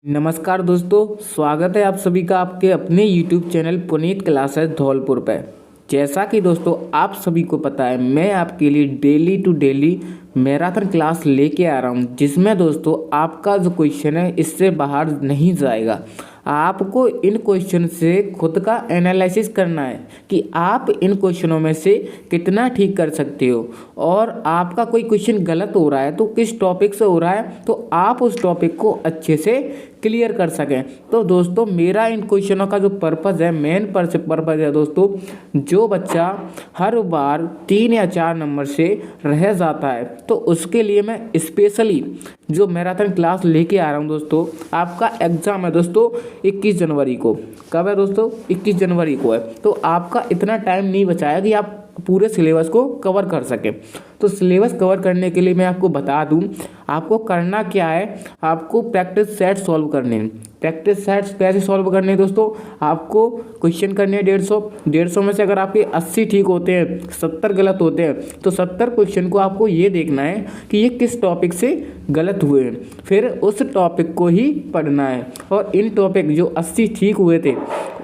नमस्कार दोस्तों, स्वागत है आप सभी का आपके अपने YouTube channel Puneet classes Dholpur पे। जैसा कि दोस्तों आप सभी को पता है, मैं आपके लिए daily to daily marathon class लेके आ रहा हूं, जिसमें दोस्तों आपका जो क्वेश्चन है इससे बाहर नहीं जाएगा। आपको इन क्वेश्चन से खुद का एनालिसिस करना है कि आप इन क्वेश्चनों में से कितना ठीक कर सकते हो, और आपका कोई क्वेश्चन गलत हो रहा है तो किस टॉपिक से हो रहा है, तो आप उस टॉपिक को अच्छे से क्लियर कर सकें। तो दोस्तों मेरा इन क्वेश्चनों का जो पर्पज़ है, मेन पर्पज़ है दोस्तों, जो बच्चा हर बार 3 या 4 नंबर से रह जाता है तो उसके लिए मैं स्पेशली जो मैराथन क्लास लेके आ रहा हूं दोस्तों। आपका एग्ज़ाम है दोस्तों 21 जनवरी को। कब है दोस्तों? 21 जनवरी को है। तो आपका इतना टाइम नहीं बचा है कि आप पूरे सिलेबस को कवर कर सकें। तो सिलेबस कवर करने के लिए मैं आपको बता दूं, आपको करना क्या है, आपको प्रैक्टिस सेट सॉल्व करने हैं। प्रैक्टिस सेट्स कैसे सॉल्व करने हैं दोस्तों? आपको क्वेश्चन करने हैं 150 में से अगर आपके 80 ठीक होते हैं, 70 गलत होते हैं, तो 70 क्वेश्चन को आपको ये देखना है कि ये किस टॉपिक से गलत हुए हैं, फिर उस टॉपिक को ही पढ़ना है। और इन टॉपिक जो 80 ठीक हुए थे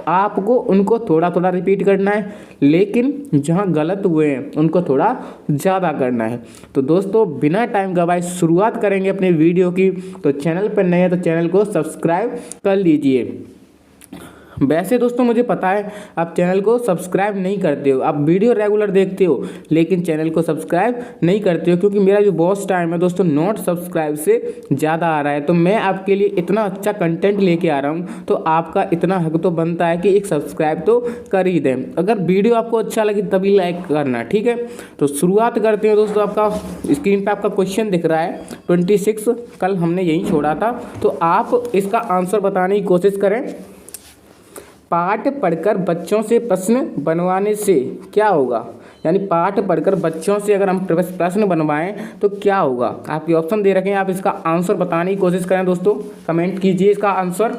आपको उनको थोड़ा थोड़ा रिपीट करना है, लेकिन जहाँ गलत हुए हैं उनको थोड़ा ज़्यादा करना है। तो दोस्तों बिना टाइम गवाए शुरुआत करेंगे अपने वीडियो की। तो चैनल पर नए हैं तो चैनल को सब्सक्राइब कर लीजिए। वैसे दोस्तों मुझे पता है आप चैनल को सब्सक्राइब नहीं करते हो, आप वीडियो रेगुलर देखते हो लेकिन चैनल को सब्सक्राइब नहीं करते हो, क्योंकि मेरा जो वॉच टाइम है दोस्तों नॉट सब्सक्राइब से ज़्यादा आ रहा है। तो मैं आपके लिए इतना अच्छा कंटेंट लेके आ रहा हूँ, तो आपका इतना हक तो बनता है कि एक सब्सक्राइब तो कर ही दें। अगर वीडियो आपको अच्छा लगे तभी लाइक करना, ठीक है। तो शुरुआत करते हैं दोस्तों। आपका स्क्रीन पर आपका क्वेश्चन दिख रहा है 26, कल हमने यहीं छोड़ा था। तो आप इसका आंसर बताने की कोशिश करें। पाठ पढ़कर बच्चों से प्रश्न बनवाने से क्या होगा? यानी पाठ पढ़कर बच्चों से अगर हम प्रश्न बनवाएं तो क्या होगा? आपके ऑप्शन दे रखे हैं, आप इसका आंसर बताने की कोशिश करें दोस्तों। कमेंट कीजिए इसका आंसर।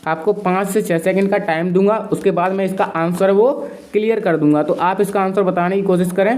आपको 5 से 6 सेकंड का टाइम दूंगा, उसके बाद मैं इसका आंसर वो क्लियर कर दूंगा। तो आप इसका आंसर बताने की कोशिश करें।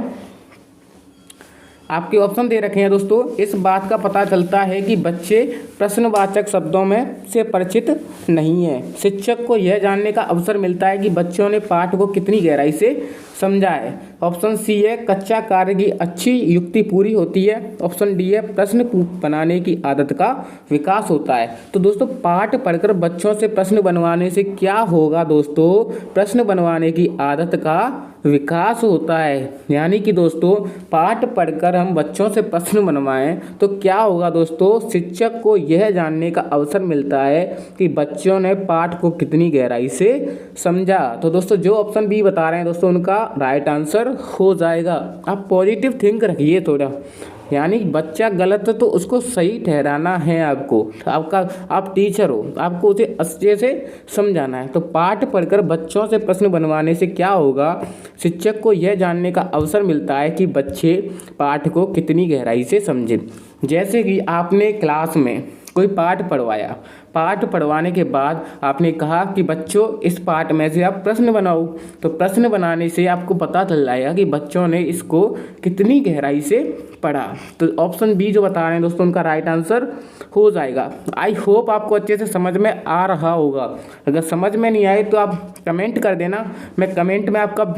आपके ऑप्शन दे रखे हैं दोस्तों। इस बात का पता चलता है कि बच्चे प्रश्नवाचक शब्दों में से परिचित नहीं है। शिक्षक को यह जानने का अवसर मिलता है कि बच्चों ने पाठ को कितनी गहराई से समझा है। ऑप्शन सी है कच्चा कार्य की अच्छी युक्ति पूरी होती है। ऑप्शन डी है प्रश्न बनाने की आदत का विकास होता है। तो दोस्तों पाठ पढ़कर बच्चों से प्रश्न बनवाने से क्या होगा दोस्तों? प्रश्न बनवाने की आदत का विकास होता है। यानी कि दोस्तों पाठ पढ़कर हम बच्चों से प्रश्न बनवाएं तो क्या होगा दोस्तों? शिक्षक को यह जानने का अवसर मिलता है कि बच्चों ने पाठ को कितनी गहराई से समझा। तो दोस्तों जो ऑप्शन बी बता रहे हैं दोस्तों उनका राइट आंसर हो जाएगा। आप पॉजिटिव थिंक रखिए थोड़ा, यानी बच्चा गलत है तो उसको सही ठहराना है आपको। आप टीचर हो, आपको उसे अच्छे से समझाना है। तो पाठ पढ़कर बच्चों से प्रश्न बनवाने से क्या होगा? शिक्षक को यह जानने का अवसर मिलता है कि बच्चे पाठ को कितनी गहराई से समझें। जैसे कि आपने क्लास में कोई पाठ पढ़वाया, पाठ पढ़वाने के बाद आपने कहा कि बच्चों इस पाठ में से आप प्रश्न बनाओ। तो प्रश्न बनाने से आपको पता चल जाएगा कि बच्चों ने इसको कितनी गहराई से पढ़ा। तो ऑप्शन बी जो बता रहे हैं दोस्तों उनका राइट आंसर हो जाएगा। आई होप आपको अच्छे से समझ में आ रहा होगा। अगर समझ में नहीं आए तो आप कमेंट कर देना, मैं कमेंट में आपका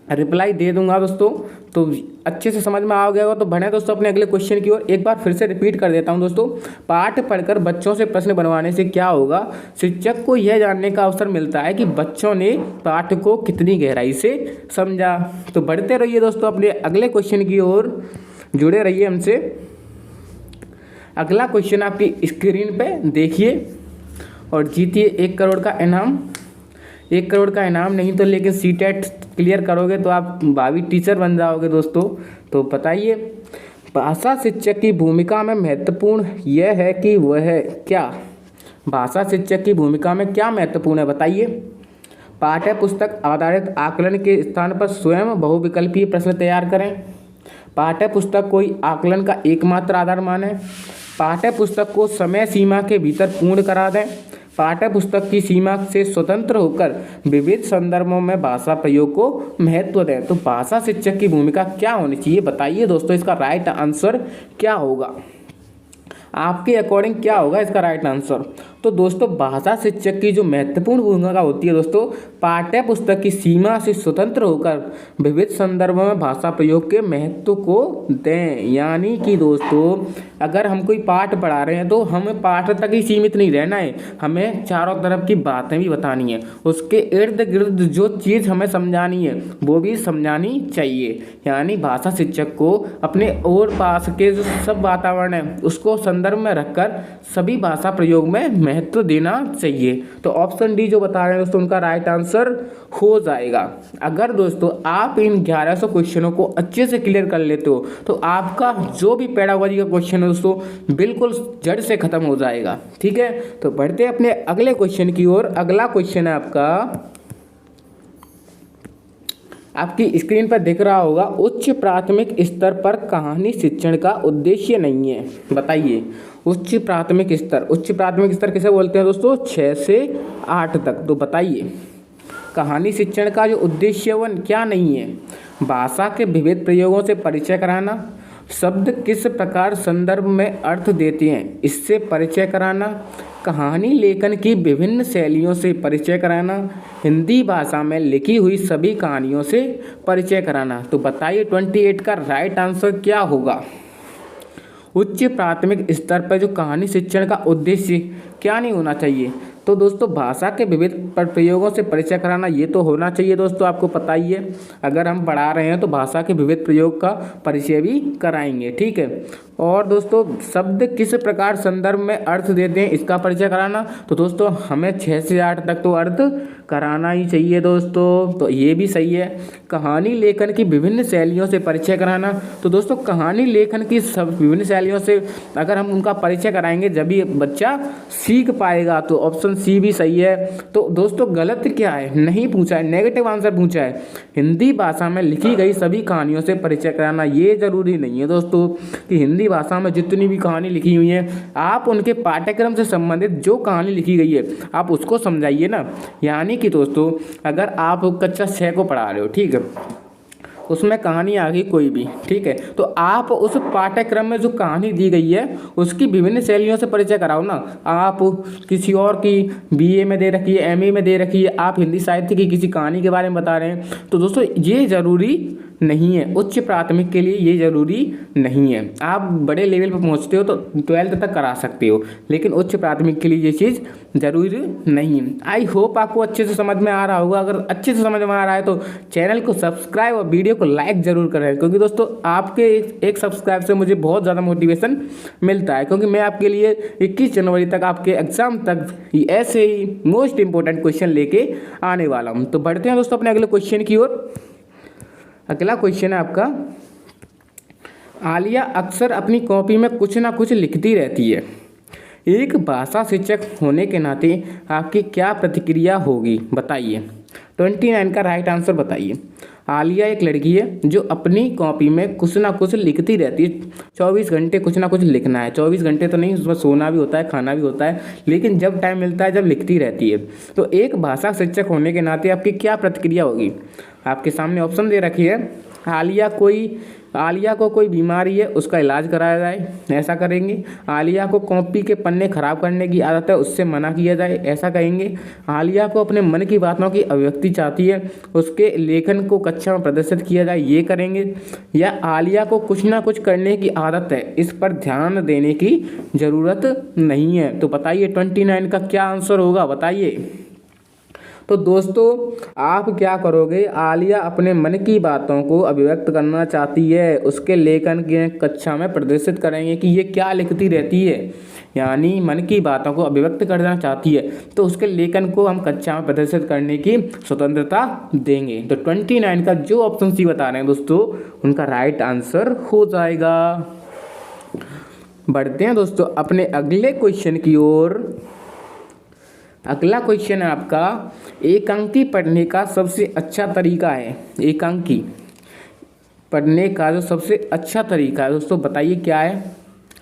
रिप्लाई दे दूंगा दोस्तों। तो अच्छे से समझ में आ गया होगा। तो बढ़े दोस्तों अपने अगले क्वेश्चन की ओर। एक बार फिर से रिपीट कर देता हूं दोस्तों। पाठ पढ़कर बच्चों से प्रश्न बनवाने से क्या होगा? शिक्षक को यह जानने का अवसर मिलता है कि बच्चों ने पाठ को कितनी गहराई से समझा। तो बढ़ते रहिए दोस्तों अपने अगले क्वेश्चन की ओर, जुड़े रहिए हमसे। अगला क्वेश्चन आपकी स्क्रीन पे देखिए और जीतिए 1 करोड़ का इनाम। 1 करोड़ का इनाम नहीं तो लेकिन सीटेट क्लियर करोगे तो आप भावी टीचर बन जाओगे दोस्तों। तो बताइए, भाषा शिक्षक की भूमिका में महत्वपूर्ण यह है कि वह क्या? भाषा शिक्षक की भूमिका में क्या महत्वपूर्ण है बताइए। पाठ्य पुस्तक आधारित आकलन के स्थान पर स्वयं बहुविकल्पीय प्रश्न तैयार करें। पाठ्य पुस्तक कोई आकलन का एकमात्र आधार माने। पाठ्य पुस्तक को समय सीमा के भीतर पूर्ण करा दें। पाठ्य पुस्तक की सीमा से स्वतंत्र होकर विविध संदर्भों में भाषा प्रयोग को महत्व दें। तो भाषा शिक्षक की भूमिका क्या होनी चाहिए बताइए दोस्तों, इसका राइट आंसर क्या होगा? आपके अकॉर्डिंग क्या होगा इसका राइट आंसर? तो दोस्तों भाषा शिक्षक की जो महत्वपूर्ण भूमिका होती है दोस्तों, पाठ्य पुस्तक की सीमा से स्वतंत्र होकर विविध संदर्भों में भाषा प्रयोग के महत्व को दें। यानी कि दोस्तों अगर हम कोई पाठ पढ़ा रहे हैं तो हमें पाठ तक ही सीमित नहीं रहना है, हमें चारों तरफ की बातें भी बतानी है, उसके इर्द गिर्द जो चीज़ हमें समझानी है वो भी समझानी चाहिए। यानी भाषा शिक्षक को अपने और पास के जो सब वातावरण है उसको संदर्भ में रखकर सभी भाषा प्रयोग में महत्व देना चाहिए। तो ऑप्शन डी जो बता रहे हैं दोस्तों उनका राइट आंसर हो जाएगा। अगर दोस्तों आप इन 1100 क्वेश्चनों को अच्छे से क्लियर कर लेते हो तो आपका जो भी पेडागोजी का क्वेश्चन है दोस्तों बिल्कुल जड़ से खत्म हो जाएगा। ठीक है, तो बढ़ते हैं अपने अगले क्वेश्चन की ओर। अगला क्वेश्चन है आपकी स्क्रीन पर दिख रहा होगा, उच्च प्राथमिक स्तर पर कहानी शिक्षण का उद्देश्य नहीं है। बताइए उच्च प्राथमिक स्तर किसे बोलते हैं दोस्तों? 6 से 8 तक। तो बताइए कहानी शिक्षण का जो उद्देश्य वो क्या नहीं है? भाषा के विविध प्रयोगों से परिचय कराना, शब्द किस प्रकार संदर्भ में अर्थ देते हैं इससे परिचय कराना, कहानी लेखन की विभिन्न शैलियों से परिचय कराना, हिंदी भाषा में लिखी हुई सभी कहानियों से परिचय कराना। तो बताइए 28 का राइट आंसर क्या होगा? उच्च प्राथमिक स्तर पर जो कहानी शिक्षण का उद्देश्य क्या नहीं होना चाहिए? तो दोस्तों भाषा के विविध प्रयोगों से परिचय कराना ये तो होना चाहिए दोस्तों, आपको पता ही है अगर हम पढ़ा रहे हैं तो भाषा के विविध प्रयोग का परिचय भी कराएंगे। ठीक है, और दोस्तों शब्द किस प्रकार संदर्भ में अर्थ देते हैं इसका परिचय कराना। तो दोस्तों हमें 6 से 8 तक तो अर्थ कराना ही चाहिए दोस्तों, तो ये भी सही है। कहानी लेखन की विभिन्न शैलियों से परिचय कराना, तो दोस्तों कहानी लेखन की सब विभिन्न शैलियों से अगर हम उनका परिचय कराएंगे जब भी बच्चा सीख पाएगा। तो ऑप्शन सी भी सही है। तो दोस्तों गलत क्या है? नहीं पूछा है, नेगेटिव आंसर पूछा है। हिंदी भाषा में लिखी गई सभी कहानियों से परिचय कराना ये जरूरी नहीं है दोस्तों कि हिंदी भाषा में जितनी भी कहानी लिखी हुई है आप उनके पाठ्यक्रम से संबंधित जो कहानी लिखी गई है आप उसको समझाइए ना। यानी कि दोस्तों अगर आप कक्षा 6 को पढ़ा रहे हो, ठीक है, उसमें कहानी आ गई कोई भी, ठीक है, तो आप उस पाठ्यक्रम में जो कहानी दी गई है उसकी विभिन्न शैलियों से परिचय कराओ ना। आप किसी और की बीए में दे रखी है, एमए में दे रखी है, आप हिंदी साहित्य की किसी कहानी के बारे में बता रहे हैं, तो दोस्तों ये ज़रूरी नहीं है। उच्च प्राथमिक के लिए ये ज़रूरी नहीं है। आप बड़े लेवल पर पहुंचते हो तो 12th तक करा सकते हो, लेकिन उच्च प्राथमिक के लिए ये चीज़ ज़रूरी नहीं है। आई होप आपको अच्छे से समझ में आ रहा होगा। अगर अच्छे से समझ में आ रहा है तो चैनल को सब्सक्राइब और वीडियो को लाइक ज़रूर करें, क्योंकि दोस्तों आपके एक सब्सक्राइब से मुझे बहुत ज़्यादा मोटिवेशन मिलता है, क्योंकि मैं आपके लिए 21 जनवरी तक आपके एग्ज़ाम तक ऐसे ही मोस्ट इंपॉर्टेंट क्वेश्चन लेके आने वाला हूँ। तो बढ़ते हैं दोस्तों अपने अगले क्वेश्चन की ओर। अगला क्वेश्चन है आपका, आलिया अक्सर अपनी कॉपी में कुछ ना कुछ लिखती रहती है। एक भाषा शिक्षक होने के नाते आपकी क्या प्रतिक्रिया होगी? बताइए 29 का राइट आंसर बताइए। आलिया एक लड़की है जो अपनी कॉपी में कुछ ना कुछ लिखती रहती है। 24 घंटे कुछ ना कुछ लिखना है, 24 घंटे तो नहीं, उसमें सोना भी होता है, खाना भी होता है, लेकिन जब टाइम मिलता है जब लिखती रहती है। तो एक भाषा शिक्षक होने के नाते आपकी क्या प्रतिक्रिया होगी? आपके सामने ऑप्शन दे रखी है। आलिया को कोई बीमारी है उसका इलाज कराया जाए, ऐसा करेंगे। आलिया को कॉपी के पन्ने खराब करने की आदत है, उससे मना किया जाए, ऐसा कहेंगे। आलिया को अपने मन की बातों की अभिव्यक्ति चाहती है, उसके लेखन को कक्षा में प्रदर्शित किया जाए, ये करेंगे। या आलिया को कुछ ना कुछ करने की आदत है, इस पर ध्यान देने की ज़रूरत नहीं है। तो बताइए 29 का क्या आंसर होगा? बताइए। तो दोस्तों आप क्या करोगे? आलिया अपने मन की बातों को अभिव्यक्त करना चाहती है, उसके लेखन के कक्षा में प्रदर्शित करेंगे कि ये क्या लिखती रहती है, यानी मन की बातों को अभिव्यक्त करना चाहती है, तो उसके लेखन को हम कक्षा में प्रदर्शित करने की स्वतंत्रता देंगे। तो 29 का जो ऑप्शन सी बता रहे हैं दोस्तों उनका राइट आंसर हो जाएगा। बढ़ते हैं दोस्तों अपने अगले क्वेश्चन की ओर। अगला क्वेश्चन है आपका, एकांकी पढ़ने का सबसे अच्छा तरीका है। एकांकी पढ़ने का जो सबसे अच्छा तरीका है दोस्तों बताइए क्या है?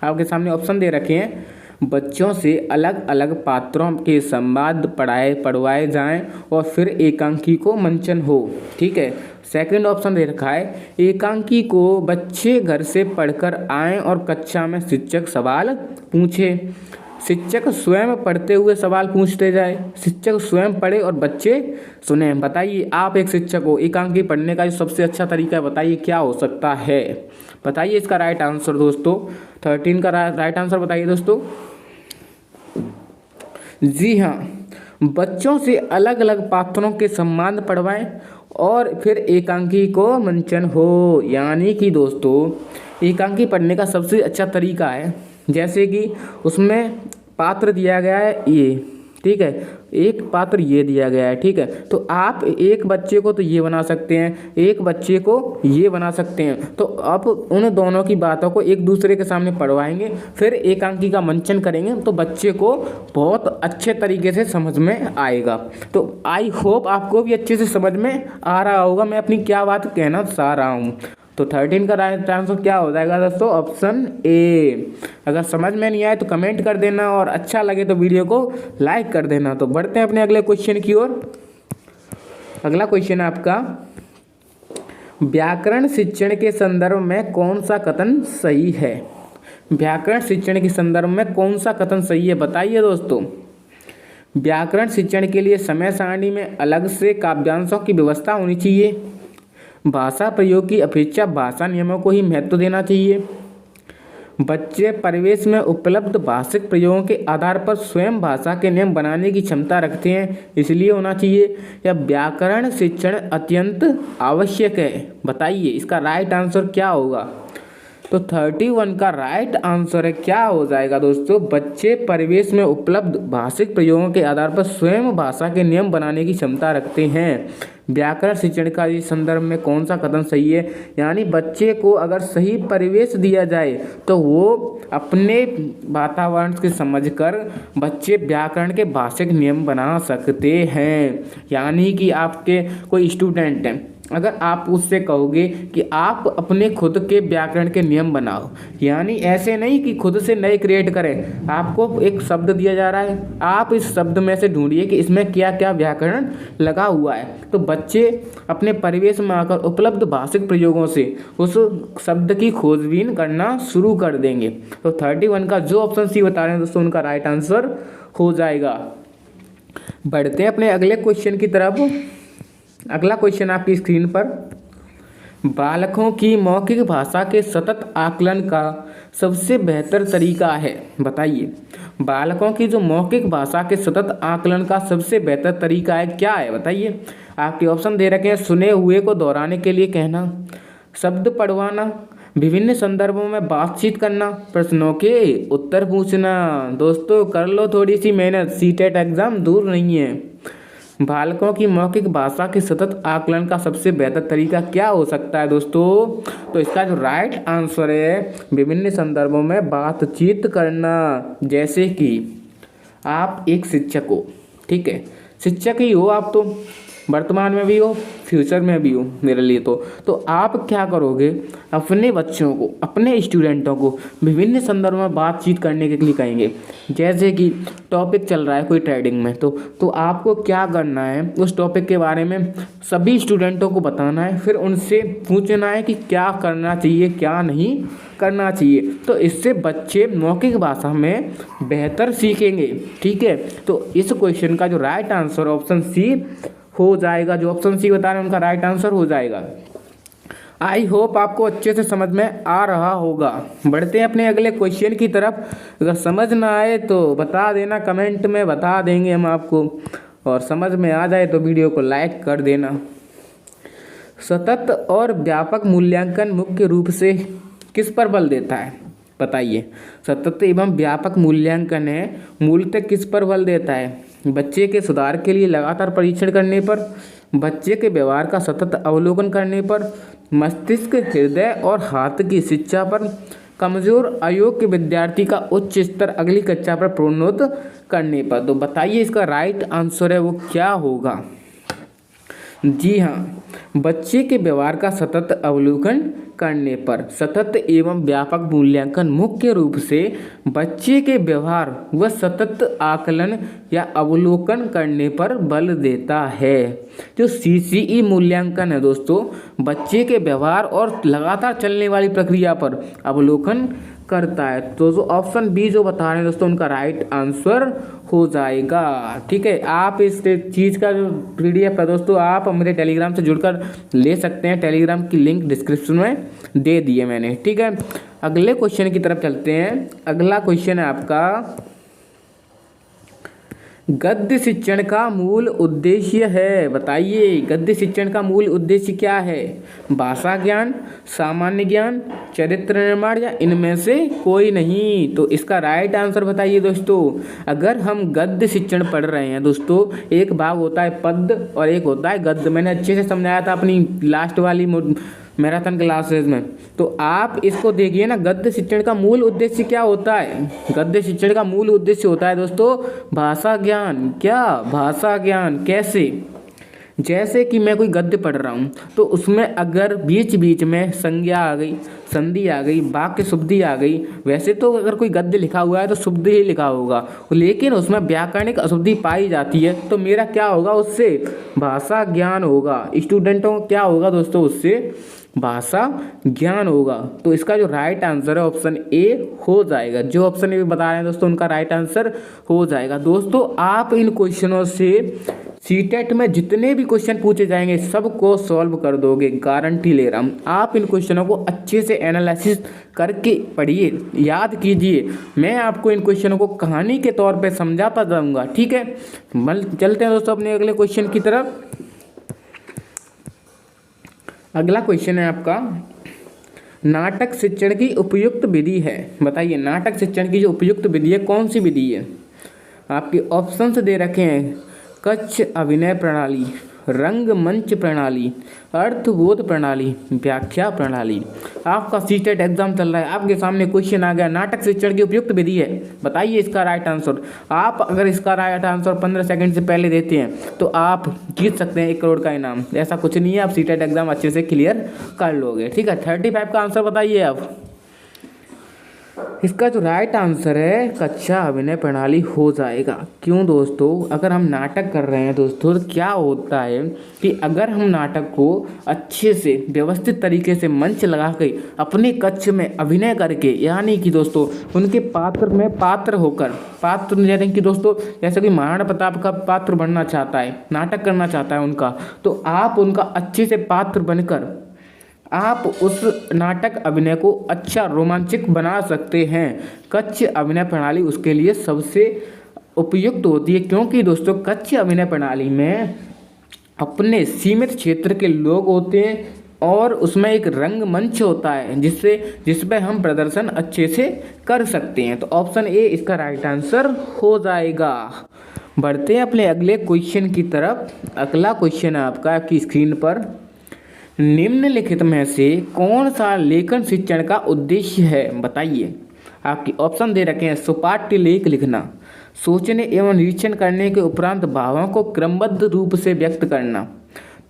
आपके सामने ऑप्शन दे रखे हैं। बच्चों से अलग अलग पात्रों के संवाद पढ़वाए जाएं और फिर एकांकी को मंचन हो। ठीक है, सेकंड ऑप्शन दे रखा है, एकांकी को बच्चे घर से पढ़कर आएं और कक्षा में शिक्षक सवाल पूछे। शिक्षक स्वयं पढ़ते हुए सवाल पूछते जाए, शिक्षक स्वयं पढ़े और बच्चे सुने। बताइए, आप एक शिक्षक हो, एकांकी पढ़ने का जो सबसे अच्छा तरीका है, बताइए क्या हो सकता है। बताइए इसका राइट आंसर दोस्तों। 13 का राइट आंसर बताइए दोस्तों। जी हाँ, बच्चों से अलग अलग पात्रों के संवाद पढ़वाएं और फिर एकांकी को मंचन हो। यानी कि दोस्तों एकांकी पढ़ने का सबसे अच्छा तरीका है, जैसे कि उसमें पात्र दिया गया है ये, ठीक है, एक पात्र ये दिया गया है, ठीक है, तो आप एक बच्चे को तो ये बना सकते हैं, एक बच्चे को ये बना सकते हैं। तो आप उन दोनों की बातों को एक दूसरे के सामने पढ़वाएंगे, फिर एकांकी का मंचन करेंगे तो बच्चे को बहुत अच्छे तरीके से समझ में आएगा। तो आई होप आपको भी अच्छे से समझ में आ रहा होगा मैं अपनी क्या बात कहना चाह रहा हूँ। तो 13 का राइट आंसर क्या हो जाएगा दोस्तों, ऑप्शन ए। अगर समझ में नहीं आए तो कमेंट कर देना और अच्छा लगे तो वीडियो को लाइक कर देना। तो बढ़ते हैं अपने अगले क्वेश्चन की ओर। अगला क्वेश्चन है आपका, व्याकरण शिक्षण के संदर्भ में कौन सा कथन सही है। व्याकरण शिक्षण के संदर्भ में कौन सा कथन सही है, बताइए दोस्तों। व्याकरण शिक्षण के लिए समय सारणी में अलग से काव्यांशों की व्यवस्था होनी चाहिए। भाषा प्रयोग की अपेक्षा भाषा नियमों को ही महत्व देना चाहिए। बच्चे परिवेश में उपलब्ध भाषिक प्रयोगों के आधार पर स्वयं भाषा के नियम बनाने की क्षमता रखते हैं, इसलिए होना चाहिए। या व्याकरण शिक्षण अत्यंत आवश्यक है। बताइए इसका राइट आंसर क्या होगा। तो 31 का राइट आंसर है क्या हो जाएगा दोस्तों, बच्चे परिवेश में उपलब्ध भाषिक प्रयोगों के आधार पर स्वयं भाषा के नियम बनाने की क्षमता रखते हैं। व्याकरण शिक्षण का इस संदर्भ में कौन सा कथन सही है, यानी बच्चे को अगर सही परिवेश दिया जाए तो वो अपने वातावरण से समझकर बच्चे व्याकरण के भाषिक नियम बना सकते हैं। यानी कि आपके कोई स्टूडेंट हैं, अगर आप उससे कहोगे कि आप अपने खुद के व्याकरण के नियम बनाओ, यानी ऐसे नहीं कि खुद से नए क्रिएट करें, आपको एक शब्द दिया जा रहा है, आप इस शब्द में से ढूंढिए कि इसमें क्या क्या व्याकरण लगा हुआ है। तो बच्चे अपने परिवेश में आकर उपलब्ध भाषिक प्रयोगों से उस शब्द की खोजबीन करना शुरू कर देंगे। तो 31 का जो ऑप्शन सी बता रहे हैं दोस्तों, उनका राइट आंसर हो जाएगा। बढ़ते हैं अपने अगले क्वेश्चन की तरफ। अगला क्वेश्चन आपकी स्क्रीन पर, बालकों की मौखिक भाषा के सतत आकलन का सबसे बेहतर तरीका है। बताइए, बालकों की जो मौखिक भाषा के सतत आकलन का सबसे बेहतर तरीका है क्या है, बताइए। आपके ऑप्शन दे रखे हैं, सुने हुए को दोहराने के लिए कहना, शब्द पढ़वाना, विभिन्न संदर्भों में बातचीत करना, प्रश्नों के उत्तर पूछना। दोस्तों कर लो थोड़ी सी मेहनत, सीटेट एग्जाम दूर नहीं है। बालकों की मौखिक भाषा के सतत आकलन का सबसे बेहतर तरीका क्या हो सकता है दोस्तों, तो इसका जो राइट आंसर है, विभिन्न संदर्भों में बातचीत करना। जैसे कि आप एक शिक्षक हो, ठीक है, शिक्षक ही हो आप, तो वर्तमान में भी हो, फ्यूचर में भी हो मेरे लिए तो आप क्या करोगे, अपने बच्चों को, अपने स्टूडेंटों को विभिन्न संदर्भों में बातचीत करने के लिए कहेंगे। जैसे कि टॉपिक चल रहा है कोई ट्रेडिंग में, तो आपको क्या करना है, उस टॉपिक के बारे में सभी स्टूडेंटों को बताना है, फिर उनसे पूछना है कि क्या करना चाहिए क्या नहीं करना चाहिए। तो इससे बच्चे मौखिक भाषा में बेहतर सीखेंगे। ठीक है, तो इस क्वेश्चन का जो राइट आंसर ऑप्शन सी हो जाएगा। जो ऑप्शन सी बता रहे हैं उनका राइट आंसर हो जाएगा। आई होप आपको अच्छे से समझ में आ रहा होगा। बढ़ते हैं अपने अगले क्वेश्चन की तरफ। अगर समझ ना आए तो बता देना, कमेंट में बता देंगे हम आपको, और समझ में आ जाए तो वीडियो को लाइक कर देना। सतत और व्यापक मूल्यांकन मुख्य रूप से किस पर बल देता है, बताइए। सतत एवं व्यापक मूल्यांकन है मूलतः किस पर बल देता है, बच्चे के सुधार के लिए लगातार परीक्षण करने पर, बच्चे के व्यवहार का सतत अवलोकन करने पर, मस्तिष्क, हृदय और हाथ की शिक्षा पर, कमजोर अयोग्य विद्यार्थी का उच्च स्तर अगली कक्षा पर प्रोन्नत करने पर। तो बताइए इसका राइट आंसर है वो क्या होगा। जी हाँ, बच्चे के व्यवहार का सतत अवलोकन करने पर। सतत एवं व्यापक मूल्यांकन मुख्य रूप से बच्चे के व्यवहार व सतत आकलन या अवलोकन करने पर बल देता है। जो सीसीई मूल्यांकन है दोस्तों, बच्चे के व्यवहार और लगातार चलने वाली प्रक्रिया पर अवलोकन करता है। तो जो ऑप्शन बी जो बता रहे हैं दोस्तों, उनका राइट आंसर हो जाएगा। ठीक है, आप इस चीज़ का जो पीडीएफ है दोस्तों, आप मेरे टेलीग्राम से जुड़कर ले सकते हैं। टेलीग्राम की लिंक डिस्क्रिप्शन में दे दिए मैंने। ठीक है, अगले क्वेश्चन की तरफ चलते हैं। अगला क्वेश्चन है आपका, गद्य शिक्षण का मूल उद्देश्य है। बताइए, गद्य शिक्षण का मूल उद्देश्य क्या है? भाषा ज्ञान, सामान्य ज्ञान, चरित्र निर्माण या इनमें से कोई नहीं? तो इसका राइट आंसर बताइए दोस्तों। अगर हम गद्य शिक्षण पढ़ रहे हैं दोस्तों, एक भाग होता है पद्य और एक होता है गद्य। मैंने अच्छे से समझाया था अपनी लास्ट वाली मैराथन क्लासेस में। तो आप इसको देखिए ना, गद्य शिक्षण का मूल उद्देश्य क्या होता है? गद्य शिक्षण का मूल उद्देश्य होता है दोस्तों भाषा ज्ञान। क्या? भाषा ज्ञान। कैसे? जैसे कि मैं कोई गद्य पढ़ रहा हूँ, तो उसमें अगर बीच बीच में संज्ञा आ गई, संधि आ गई, वाक्य शुद्धि आ गई। वैसे तो अगर कोई गद्य लिखा हुआ है तो शुद्ध ही लिखा होगा, लेकिन उसमें व्याकरणिक अशुद्धि पाई जाती है, तो मेरा क्या होगा? उससे भाषा ज्ञान होगा। स्टूडेंटों को क्या होगा दोस्तों? उससे भाषा ज्ञान होगा। तो इसका जो राइट आंसर है ऑप्शन ए हो जाएगा। जो ऑप्शन ए बता रहे हैं दोस्तों, उनका राइट आंसर हो जाएगा। दोस्तों, आप इन क्वेश्चनों से सीटेट में जितने भी क्वेश्चन पूछे जाएंगे सबको सॉल्व कर दोगे, गारंटी ले रहा हूँ। आप इन क्वेश्चनों को अच्छे से एनालिसिस करके पढ़िए, याद कीजिए। मैं आपको इन क्वेश्चनों को कहानी के तौर पे समझाता जाऊँगा। ठीक है, चलते हैं दोस्तों अपने अगले क्वेश्चन की तरफ। अगला क्वेश्चन है आपका, नाटक शिक्षण की उपयुक्त विधि है। बताइए, नाटक शिक्षण की जो उपयुक्त विधि है कौन सी विधि है? आपके ऑप्शंस दे रखे हैं, कच्छ अभिनय प्रणाली, रंगमंच प्रणाली, अर्थबोध प्रणाली, व्याख्या प्रणाली। आपका सीटेट एग्जाम चल रहा है, आपके सामने क्वेश्चन आ गया, नाटक शिक्षण की उपयुक्त विधि है। बताइए इसका राइट आंसर। आप अगर इसका राइट आंसर 15 सेकंड से पहले देते हैं तो आप जीत सकते हैं 1 करोड़ का इनाम। ऐसा कुछ नहीं है, आप सीटेट एग्जाम अच्छे से क्लियर कर लोगे। ठीक है, 35 का आंसर बताइए आप। इसका जो राइट आंसर है कक्षा अभिनय प्रणाली हो जाएगा। क्यों दोस्तों? अगर हम नाटक कर रहे हैं दोस्तों, तो क्या होता है कि अगर हम नाटक को अच्छे से व्यवस्थित तरीके से मंच लगा के अपने कक्ष में अभिनय करके, यानी कि दोस्तों उनके पात्र में पात्र होकर, पात्र यानी कि दोस्तों जैसे कि महाराणा प्रताप का पात्र बनना चाहता है, नाटक करना चाहता है उनका, तो आप उनका अच्छे से पात्र बनकर आप उस नाटक अभिनय को अच्छा रोमांचक बना सकते हैं। कच्छ अभिनय प्रणाली उसके लिए सबसे उपयुक्त होती है, क्योंकि दोस्तों कच्छ अभिनय प्रणाली में अपने सीमित क्षेत्र के लोग होते हैं और उसमें एक रंगमंच होता है जिस पे हम प्रदर्शन अच्छे से कर सकते हैं। तो ऑप्शन ए इसका राइट आंसर हो जाएगा। बढ़ते हैं अपने अगले क्वेश्चन की तरफ। अगला क्वेश्चन है आपका आपकी स्क्रीन पर, निम्नलिखित में से कौन सा लेखन शिक्षण का उद्देश्य है? बताइए। आपकी ऑप्शन दे रखे हैं, सुपाठ्य लेख लिखना, सोचने एवं निरीक्षण करने के उपरांत भावों को क्रमबद्ध रूप से व्यक्त करना।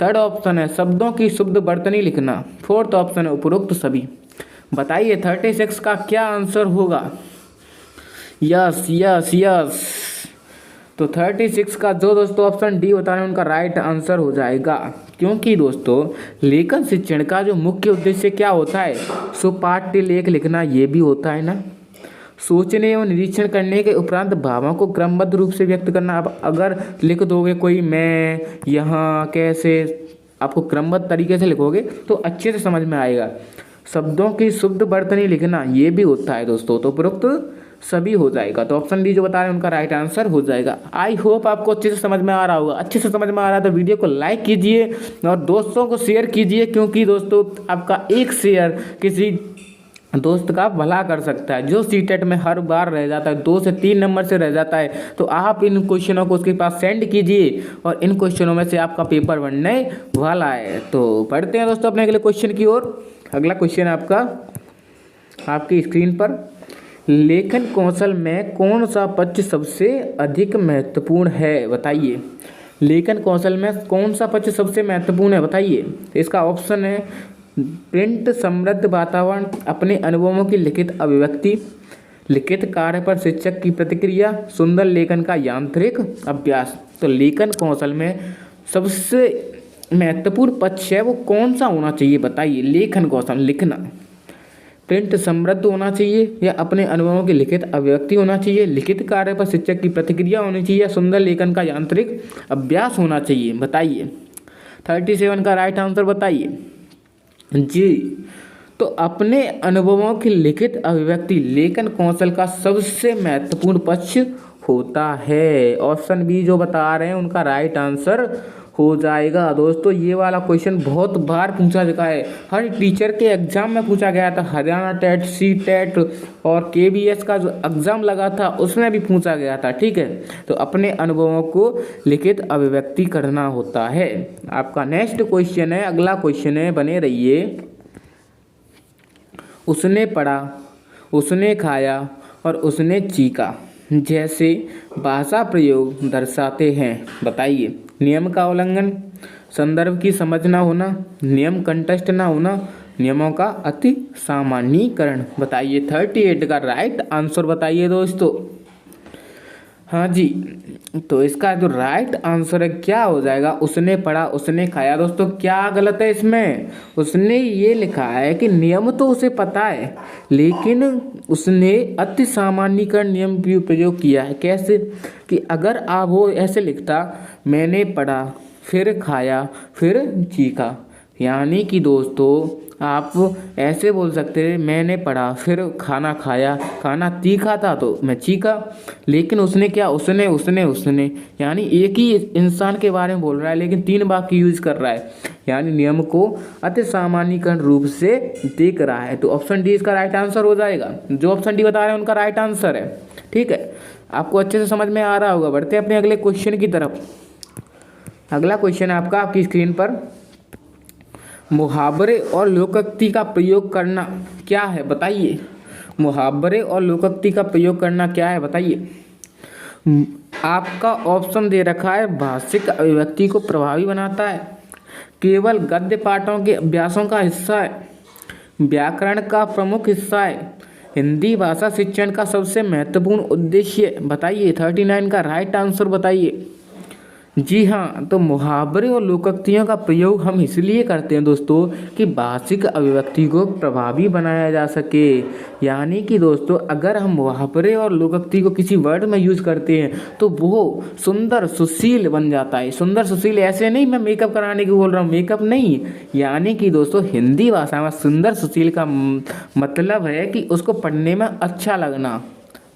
थर्ड ऑप्शन है शब्दों की शुद्ध वर्तनी लिखना। फोर्थ ऑप्शन है उपरोक्त सभी। बताइए 36 का क्या आंसर होगा? Yes yes yes. तो 36 का जो दोस्तों ऑप्शन डी बता रहे हैं उनका राइट आंसर हो जाएगा। क्योंकि दोस्तों लेखन शिक्षण का जो मुख्य उद्देश्य क्या होता है? सुपाठ्य लेख लिखना, ये भी होता है ना। सोचने एवं निरीक्षण करने के उपरांत भावों को क्रमबद्ध रूप से व्यक्त करना। आप अगर लिख दोगे कोई मैं, यहाँ, कैसे, आपको क्रमबद्ध तरीके से लिखोगे तो अच्छे से समझ में आएगा। शब्दों की शुद्ध वर्तनी लिखना, ये भी होता है दोस्तों। तो उपरोक्त सभी हो जाएगा। तो ऑप्शन डी जो बता रहे हैं उनका राइट आंसर हो जाएगा। आई होप आपको अच्छे से समझ में आ रहा होगा। अच्छे से समझ में आ रहा है तो वीडियो को लाइक कीजिए और दोस्तों को शेयर कीजिए, क्योंकि दोस्तों आपका एक शेयर किसी दोस्त का भला कर सकता है। जो सीटेट में हर बार रह जाता है, 2 से 3 नंबर से रह जाता है, तो आप इन क्वेश्चनों को उसके पास सेंड कीजिए और इन क्वेश्चनों में से आपका पेपर बनने वाला है। तो पढ़ते हैं दोस्तों अपने अगले क्वेश्चन की ओर। अगला क्वेश्चन आपका आपकी स्क्रीन पर, लेखन कौशल में कौन सा पक्ष सबसे अधिक महत्वपूर्ण है? बताइए। लेखन कौशल में कौन सा पक्ष सबसे महत्वपूर्ण है बताइए। इसका ऑप्शन है प्रिंट समृद्ध वातावरण, अपने अनुभवों की लिखित अभिव्यक्ति, लिखित कार्य पर शिक्षक की प्रतिक्रिया, सुंदर लेखन का यांत्रिक अभ्यास। तो लेखन कौशल में सबसे महत्वपूर्ण पक्ष है वो कौन सा होना चाहिए बताइए। लेखन कौशल लिखना, प्रिंट समृद्ध होना चाहिए या अपने अनुभवों की लिखित अभिव्यक्ति होना चाहिए, लिखित कार्य पर शिक्षक की प्रतिक्रिया होनी चाहिए या सुंदर लेखन का यांत्रिक अभ्यास होना चाहिए बताइए। 37 का राइट आंसर बताइए जी। तो अपने अनुभवों की लिखित अभिव्यक्ति लेखन कौशल का सबसे महत्वपूर्ण पक्ष होता है। ऑप्शन बी जो बता रहे हैं उनका राइट आंसर हो जाएगा। दोस्तों ये वाला क्वेश्चन बहुत बार पूछा चुका है, हर टीचर के एग्जाम में पूछा गया था। हरियाणा टेट, सी टेट और केबीएस का जो एग्जाम लगा था उसमें भी पूछा गया था। ठीक है, तो अपने अनुभवों को लिखित अभिव्यक्ति करना होता है। आपका नेक्स्ट क्वेश्चन है, अगला क्वेश्चन है, बने रहिए। उसने पढ़ा, उसने खाया और उसने चीखा जैसे भाषा प्रयोग दर्शाते हैं बताइए। नियम का उल्लंघन, संदर्भ की समझ ना होना, नियम कंटेस्ट ना होना, नियमों का अति सामान्यीकरण बताइए। 38 का राइट आंसर बताइए दोस्तों। हाँ जी, तो इसका जो राइट आंसर है क्या हो जाएगा, उसने पढ़ा उसने खाया। दोस्तों क्या गलत है इसमें, उसने ये लिखा है कि नियम तो उसे पता है लेकिन उसने अति सामान्यीकरण नियम भी प्रयोग किया है। कैसे कि अगर आप वो ऐसे लिखता मैंने पढ़ा फिर खाया फिर चीखा, यानी कि दोस्तों आप ऐसे बोल सकते हैं मैंने पढ़ा फिर खाना खाया, खाना तीखा था तो मैं चीखा। लेकिन उसने क्या, उसने उसने उसने यानी एक ही इंसान के बारे में बोल रहा है लेकिन 3 वाक्य यूज कर रहा है, यानी नियम को अति सामान्यीकरण रूप से देख रहा है। तो ऑप्शन डी इसका राइट आंसर हो जाएगा। जो ऑप्शन डी बता रहे हैं उनका राइट आंसर है। ठीक है, आपको अच्छे से समझ में आ रहा होगा। बढ़ते हैं अपने अगले क्वेश्चन की तरफ। अगला क्वेश्चन है आपका आपकी स्क्रीन पर, मुहावरे और लोकोक्ति का प्रयोग करना क्या है बताइए। मुहावरे और लोकोक्ति का प्रयोग करना क्या है बताइए। आपका ऑप्शन दे रखा है भाषिक अभिव्यक्ति को प्रभावी बनाता है, केवल गद्य पाठों के अभ्यासों का हिस्सा है, व्याकरण का प्रमुख हिस्सा है, हिंदी भाषा शिक्षण का सबसे महत्वपूर्ण उद्देश्य बताइए। 39 का राइट आंसर बताइए। जी हाँ, तो मुहावरे और लोकोक्तियों का प्रयोग हम इसलिए करते हैं दोस्तों कि भाषिक अभिव्यक्ति को प्रभावी बनाया जा सके। यानी कि दोस्तों अगर हम मुहावरे और लोकोक्ति को किसी वर्ड में यूज करते हैं तो वो सुंदर सुशील बन जाता है। सुंदर सुशील ऐसे नहीं मैं मेकअप कराने की बोल रहा हूँ, मेकअप नहीं, यानी कि दोस्तों हिंदी भाषा में सुंदर सुशील का मतलब है कि उसको पढ़ने में अच्छा लगना,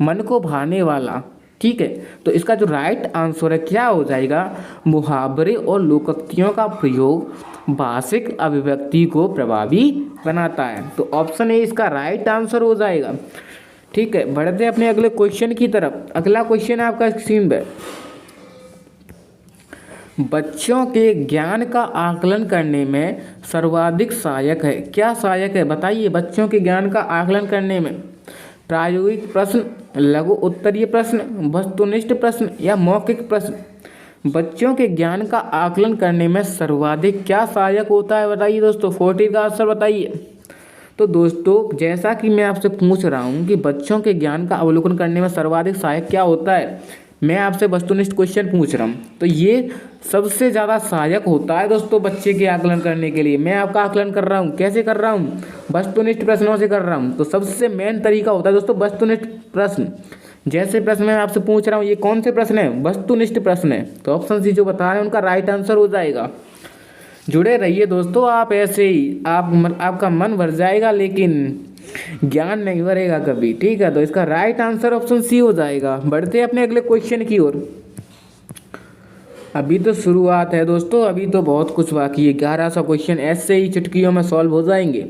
मन को भाने वाला। ठीक है, तो इसका जो राइट आंसर है क्या हो जाएगा, मुहावरे और लोकोक्तियों का प्रयोग भाषिक अभिव्यक्ति को प्रभावी बनाता है। तो ऑप्शन ए इसका राइट आंसर हो जाएगा। ठीक है, बढ़ते हैं अपने अगले क्वेश्चन की तरफ। अगला क्वेश्चन है आपका स्क्रीन पर, बच्चों के ज्ञान का आकलन करने में सर्वाधिक सहायक है। क्या सहायक है बताइए बच्चों के ज्ञान का आकलन करने में। प्रायोगिक प्रश्न, लघु उत्तरीय प्रश्न, वस्तुनिष्ठ प्रश्न या मौखिक प्रश्न। बच्चों के ज्ञान का आकलन करने में सर्वाधिक क्या सहायक होता है बताइए दोस्तों। 40 का आंसर बताइए। तो दोस्तों जैसा कि मैं आपसे पूछ रहा हूँ कि बच्चों के ज्ञान का अवलोकन करने में सर्वाधिक सहायक क्या होता है, मैं आपसे वस्तुनिष्ठ क्वेश्चन पूछ रहा हूँ, तो ये सबसे ज़्यादा सहायक होता है दोस्तों बच्चे के आकलन करने के लिए। मैं आपका आकलन कर रहा हूँ, कैसे कर रहा हूँ, वस्तुनिष्ठ प्रश्नों से कर रहा हूँ। तो सबसे मेन तरीका होता है दोस्तों वस्तुनिष्ठ प्रश्न। जैसे प्रश्न मैं आपसे पूछ रहा हूँ ये कौन से प्रश्न है, वस्तुनिष्ठ प्रश्न है। तो ऑप्शन सी जो बता रहे हैं उनका राइट आंसर हो जाएगा। जुड़े रहिए दोस्तों, आप ऐसे ही आपका मन भर जाएगा लेकिन ज्ञान नहीं भरेगा कभी। ठीक है, तो इसका राइट आंसर ऑप्शन सी हो जाएगा। बढ़ते हैं अपने अगले क्वेश्चन की ओर। अभी तो शुरुआत है दोस्तों, अभी तो बहुत कुछ बाकी है। 1100 क्वेश्चन ऐसे ही चुटकियों में सॉल्व हो जाएंगे।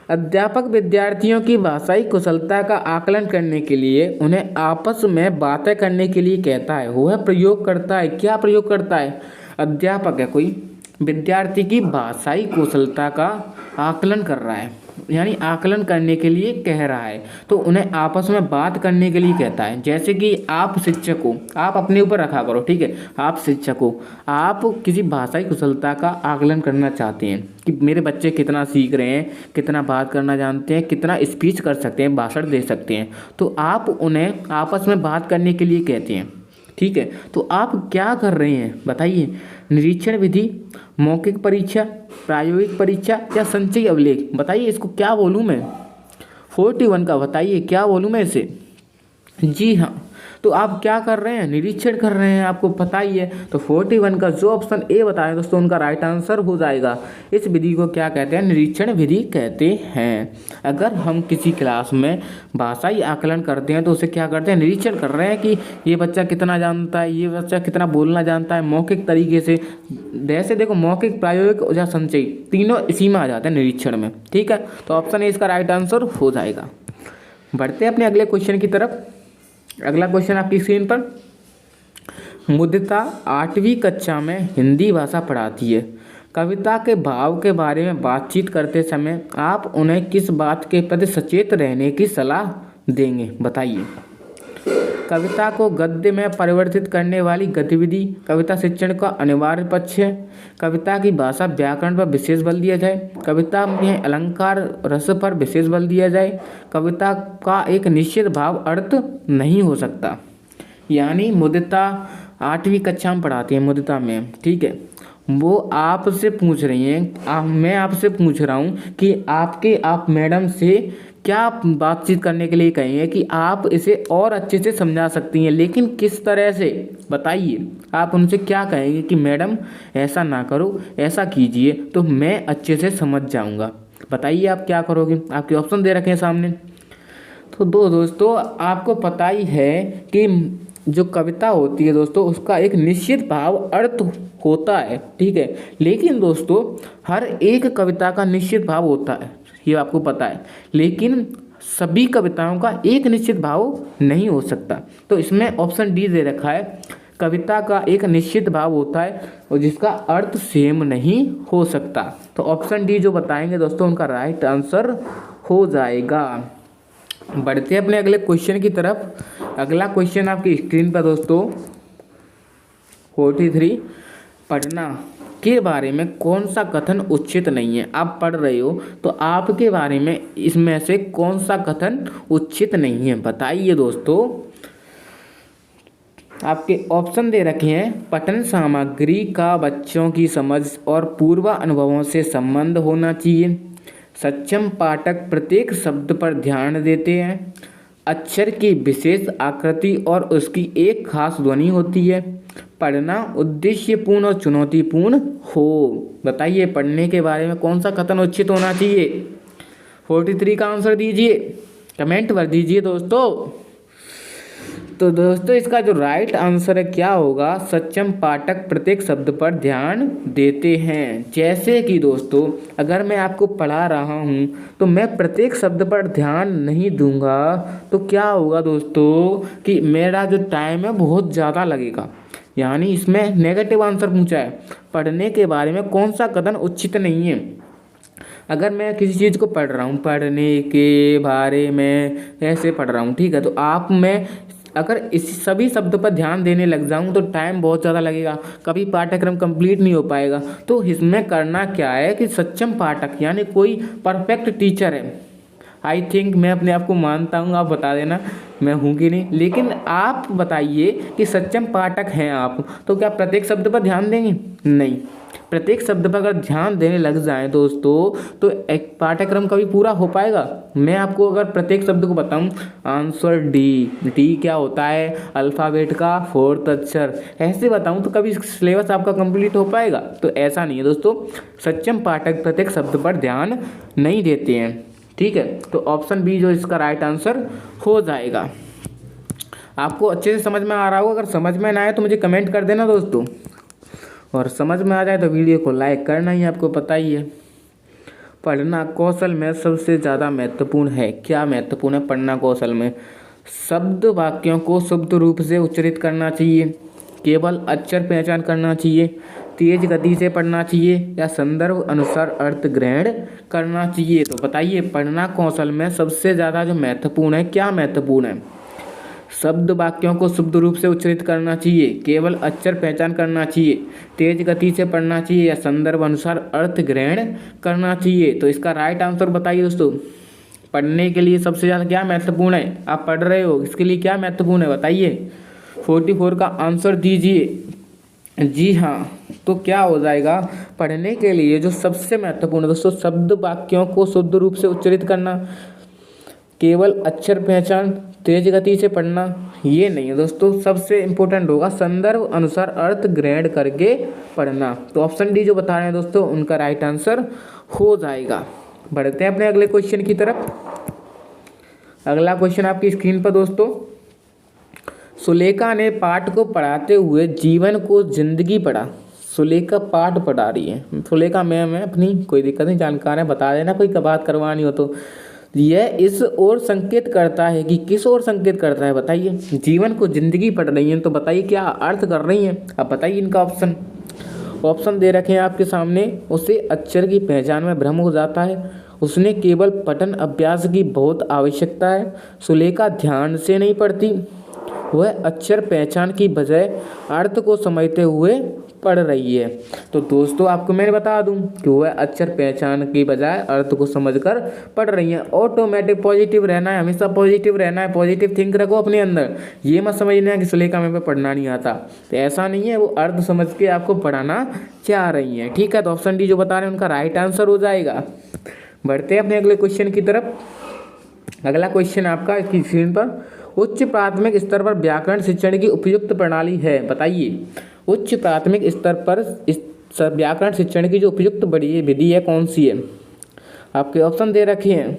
अध्यापक विद्यार्थियों की भाषाई कुशलता का आकलन करने के लिए उन्हें आपस में बातें करने के लिए कहता है, वह प्रयोग करता है। क्या प्रयोग करता है, अध्यापक है कोई, विद्यार्थी की भाषाई कुशलता का आकलन कर रहा है, यानी आकलन करने के लिए कह रहा है, तो उन्हें आपस में बात करने के लिए कहता है। जैसे कि आप शिक्षक हो, आप अपने ऊपर रखा करो, ठीक है, आप शिक्षक हो, आप किसी भाषाई कुशलता का आकलन करना चाहते हैं कि मेरे बच्चे कितना सीख रहे हैं, कितना बात करना जानते हैं, कितना स्पीच कर सकते हैं, भाषण दे सकते हैं, तो आप उन्हें आपस में बात करने के लिए कहते हैं, ठीक है। तो आप क्या कर रहे हैं बताइए, निरीक्षण विधि, मौखिक परीक्षा, प्रायोगिक परीक्षा या संचयी अभिलेख, बताइए इसको क्या बोलूँ मैं। 41 का बताइए क्या बोलूँ मैं इसे। जी हाँ, तो आप क्या कर रहे हैं, निरीक्षण कर रहे हैं, आपको पता ही है। तो 41 का जो ऑप्शन ए बताएं दोस्तों उनका राइट आंसर हो जाएगा। इस विधि को क्या कहते हैं, निरीक्षण विधि कहते हैं। अगर हम किसी क्लास में भाषाई आकलन करते हैं तो उसे क्या करते हैं, निरीक्षण कर रहे हैं कि ये बच्चा कितना जानता है, ये बच्चा कितना बोलना जानता है मौखिक तरीके से। जैसे देखो मौखिक, प्रायोगिक या संचयी तीनों इसी में आ जाते हैं निरीक्षण में, ठीक है। तो ऑप्शन ए इसका राइट आंसर हो जाएगा। बढ़ते हैं अपने अगले क्वेश्चन की तरफ। अगला क्वेश्चन आपकी स्क्रीन पर, मुदिता 8वीं कक्षा में हिंदी भाषा पढ़ाती है। कविता के भाव के बारे में बातचीत करते समय आप उन्हें किस बात के प्रति सचेत रहने की सलाह देंगे, बताइए। कविता को गद्य में परिवर्तित करने वाली गतिविधि कविता शिक्षण का अनिवार्य पक्ष है। कविता की भाषा व्याकरण पर विशेष बल दिया जाए। कविता में अलंकार रस पर विशेष बल दिया जाए। कविता का एक निश्चित भाव अर्थ नहीं हो सकता। यानी मुदिता 8वीं कक्षा में पढ़ाती है, मुदिता में, ठीक है। वो आपसे पूछ रही हैं, मैं आपसे पूछ रहा हूँ कि आप मैडम से क्या बातचीत करने के लिए कहेंगे कि आप इसे और अच्छे से समझा सकती हैं, लेकिन किस तरह से, बताइए। आप उनसे क्या कहेंगे कि मैडम ऐसा ना करो, ऐसा कीजिए तो मैं अच्छे से समझ जाऊंगा। बताइए आप क्या करोगे। आपके ऑप्शन दे रखे हैं सामने। तो दोस्तों आपको पता ही है कि जो कविता होती है दोस्तों उसका एक निश्चित भाव अर्थ होता है, ठीक है। लेकिन दोस्तों हर एक कविता का निश्चित भाव होता है, ये आपको पता है, लेकिन सभी कविताओं का एक निश्चित भाव नहीं हो सकता। तो इसमें ऑप्शन डी दे रखा है, कविता का एक निश्चित भाव होता है और जिसका अर्थ सेम नहीं हो सकता। तो ऑप्शन डी जो बताएंगे दोस्तों उनका राइट आंसर हो जाएगा। बढ़ते हैं अपने अगले क्वेश्चन की तरफ। अगला क्वेश्चन आपकी स्क्रीन पर दोस्तों 43, पढ़ना के बारे में कौन सा कथन उचित नहीं है। आप पढ़ रहे हो तो आपके बारे में इसमें से कौन सा कथन उचित नहीं है, बताइए दोस्तों। आपके ऑप्शन दे रखे हैं, पठन सामग्री का बच्चों की समझ और पूर्व अनुभवों से संबंध होना चाहिए। सक्षम पाठक प्रत्येक शब्द पर ध्यान देते हैं। अक्षर की विशेष आकृति और उसकी एक खास ध्वनि होती है। पढ़ना उद्देश्यपूर्ण और चुनौतीपूर्ण हो। बताइए पढ़ने के बारे में कौन सा कथन उचित होना चाहिए। 43 का आंसर दीजिए, कमेंट कर दीजिए दोस्तों। तो दोस्तों इसका जो राइट आंसर है क्या होगा, सक्षम पाठक प्रत्येक शब्द पर ध्यान देते हैं। जैसे कि दोस्तों अगर मैं आपको पढ़ा रहा हूँ तो मैं प्रत्येक शब्द पर ध्यान नहीं दूंगा तो क्या होगा दोस्तों कि मेरा जो टाइम है बहुत ज़्यादा लगेगा। यानी इसमें नेगेटिव आंसर पूछा है, पढ़ने के बारे में कौन सा कथन उचित नहीं है। अगर मैं किसी चीज़ को पढ़ रहा हूँ, पढ़ने के बारे में ऐसे पढ़ रहा हूँ, ठीक है, तो मैं अगर इस सभी शब्द पर ध्यान देने लग जाऊं तो टाइम बहुत ज़्यादा लगेगा, कभी पाठ्यक्रम कंप्लीट नहीं हो पाएगा। तो इसमें करना क्या है कि सक्षम पाठक यानी कोई परफेक्ट टीचर है। आई थिंक मैं अपने आप को मानता हूँ, आप बता देना मैं हूँ कि नहीं, लेकिन आप बताइए कि सक्षम पाठक हैं आप, तो क्या प्रत्येक शब्द पर ध्यान देंगे? नहीं। प्रत्येक शब्द पर अगर ध्यान देने लग जाएं दोस्तों तो एक पाठ्यक्रम कभी पूरा हो पाएगा? मैं आपको अगर प्रत्येक शब्द को बताऊं, आंसर डी क्या होता है, अल्फ़ाबेट का 4th अक्षर, ऐसे बताऊं तो कभी सिलेबस आपका कंप्लीट हो पाएगा? तो ऐसा नहीं है दोस्तों, सक्षम पाठक प्रत्येक शब्द पर ध्यान नहीं देते हैं, ठीक है। तो ऑप्शन बी जो इसका राइट आंसर हो जाएगा। आपको अच्छे से समझ में आ रहा होगा, अगर समझ में ना आए तो मुझे कमेंट कर देना दोस्तों, और समझ में आ जाए तो वीडियो को लाइक करना ही आपको पता ही है। पढ़ना कौशल में सबसे ज़्यादा महत्वपूर्ण है। क्या महत्वपूर्ण है पढ़ना कौशल में? शब्द वाक्यों को शुद्ध रूप से उच्चारित करना चाहिए, केवल अक्षर पहचान करना चाहिए, तेज गति से पढ़ना चाहिए या संदर्भ अनुसार अर्थ ग्रहण करना चाहिए? तो बताइए पढ़ना कौशल में सबसे ज़्यादा जो महत्वपूर्ण है, क्या महत्वपूर्ण है? शब्द वाक्यों को शुद्ध रूप से उच्चारित करना चाहिए, केवल अक्षर पहचान करना चाहिए, तेज गति से पढ़ना चाहिए या संदर्भ अनुसार अर्थ ग्रहण करना चाहिए? तो इसका राइट आंसर बताइए दोस्तों। पढ़ने के लिए सबसे ज़्यादा क्या महत्वपूर्ण है? आप पढ़ रहे हो, इसके लिए क्या महत्वपूर्ण है बताइए। 44 का आंसर दीजिए। जी हाँ, तो क्या हो जाएगा? पढ़ने के लिए जो सबसे महत्वपूर्ण है दोस्तों, शब्द वाक्यों को शुद्ध रूप से उच्चारित करना, केवल अक्षर पहचान, तेज गति से पढ़ना, ये नहीं है दोस्तों। सबसे इम्पोर्टेंट होगा संदर्भ अनुसार अर्थ ग्रहण करके पढ़ना। तो ऑप्शन डी जो बता रहे हैं दोस्तों, उनका राइट आंसर हो जाएगा। बढ़ते हैं अपने अगले क्वेश्चन की तरफ। अगला क्वेश्चन आपकी स्क्रीन पर दोस्तों। सुलेखा ने पाठ को पढ़ाते हुए जीवन को जिंदगी पढ़ा। सुलेखा पाठ पढ़ा रही है, सुलेखा मैम है अपनी, कोई दिक्कत नहीं, जानकार है, बता देना कोई बात करवानी हो तो। यह इस ओर संकेत करता है कि किस ओर संकेत करता है बताइए। जीवन को जिंदगी पढ़ रही है, तो बताइए क्या अर्थ कर रही हैं? अब बताइए इनका ऑप्शन दे रखे हैं आपके सामने। उसे अक्षर की पहचान में भ्रम हो जाता है, उसने केवल पठन अभ्यास की बहुत आवश्यकता है, सुलेखा ध्यान से नहीं पढ़ती, वह अक्षर पहचान की बजाय अर्थ को समझते हुए पढ़ रही है। तो दोस्तों आपको मैंने बता दूं कि वह अक्षर पहचान की बजाय अर्थ को समझकर पढ़ रही है। ऑटोमेटिक पॉजिटिव रहना है, हमेशा पॉजिटिव रहना है, पॉजिटिव थिंक रखो अपने अंदर। ये मत समझना है कि सुलेखा मैम पे पढ़ना नहीं आता, तो ऐसा नहीं है, वो अर्थ समझ के आपको पढ़ाना चाह रही हैं। ठीक है, तो ऑप्शन डी जो बता रहे हैं उनका राइट आंसर हो जाएगा। बढ़ते हैं अपने अगले क्वेश्चन की तरफ। अगला क्वेश्चन आपका इसकी स्क्रीन पर, उच्च प्राथमिक स्तर पर व्याकरण शिक्षण की उपयुक्त प्रणाली है बताइए। उच्च प्राथमिक स्तर पर व्याकरण शिक्षण की जो उपयुक्त बड़ी विधि है कौन सी है? आपके ऑप्शन दे रखे हैं,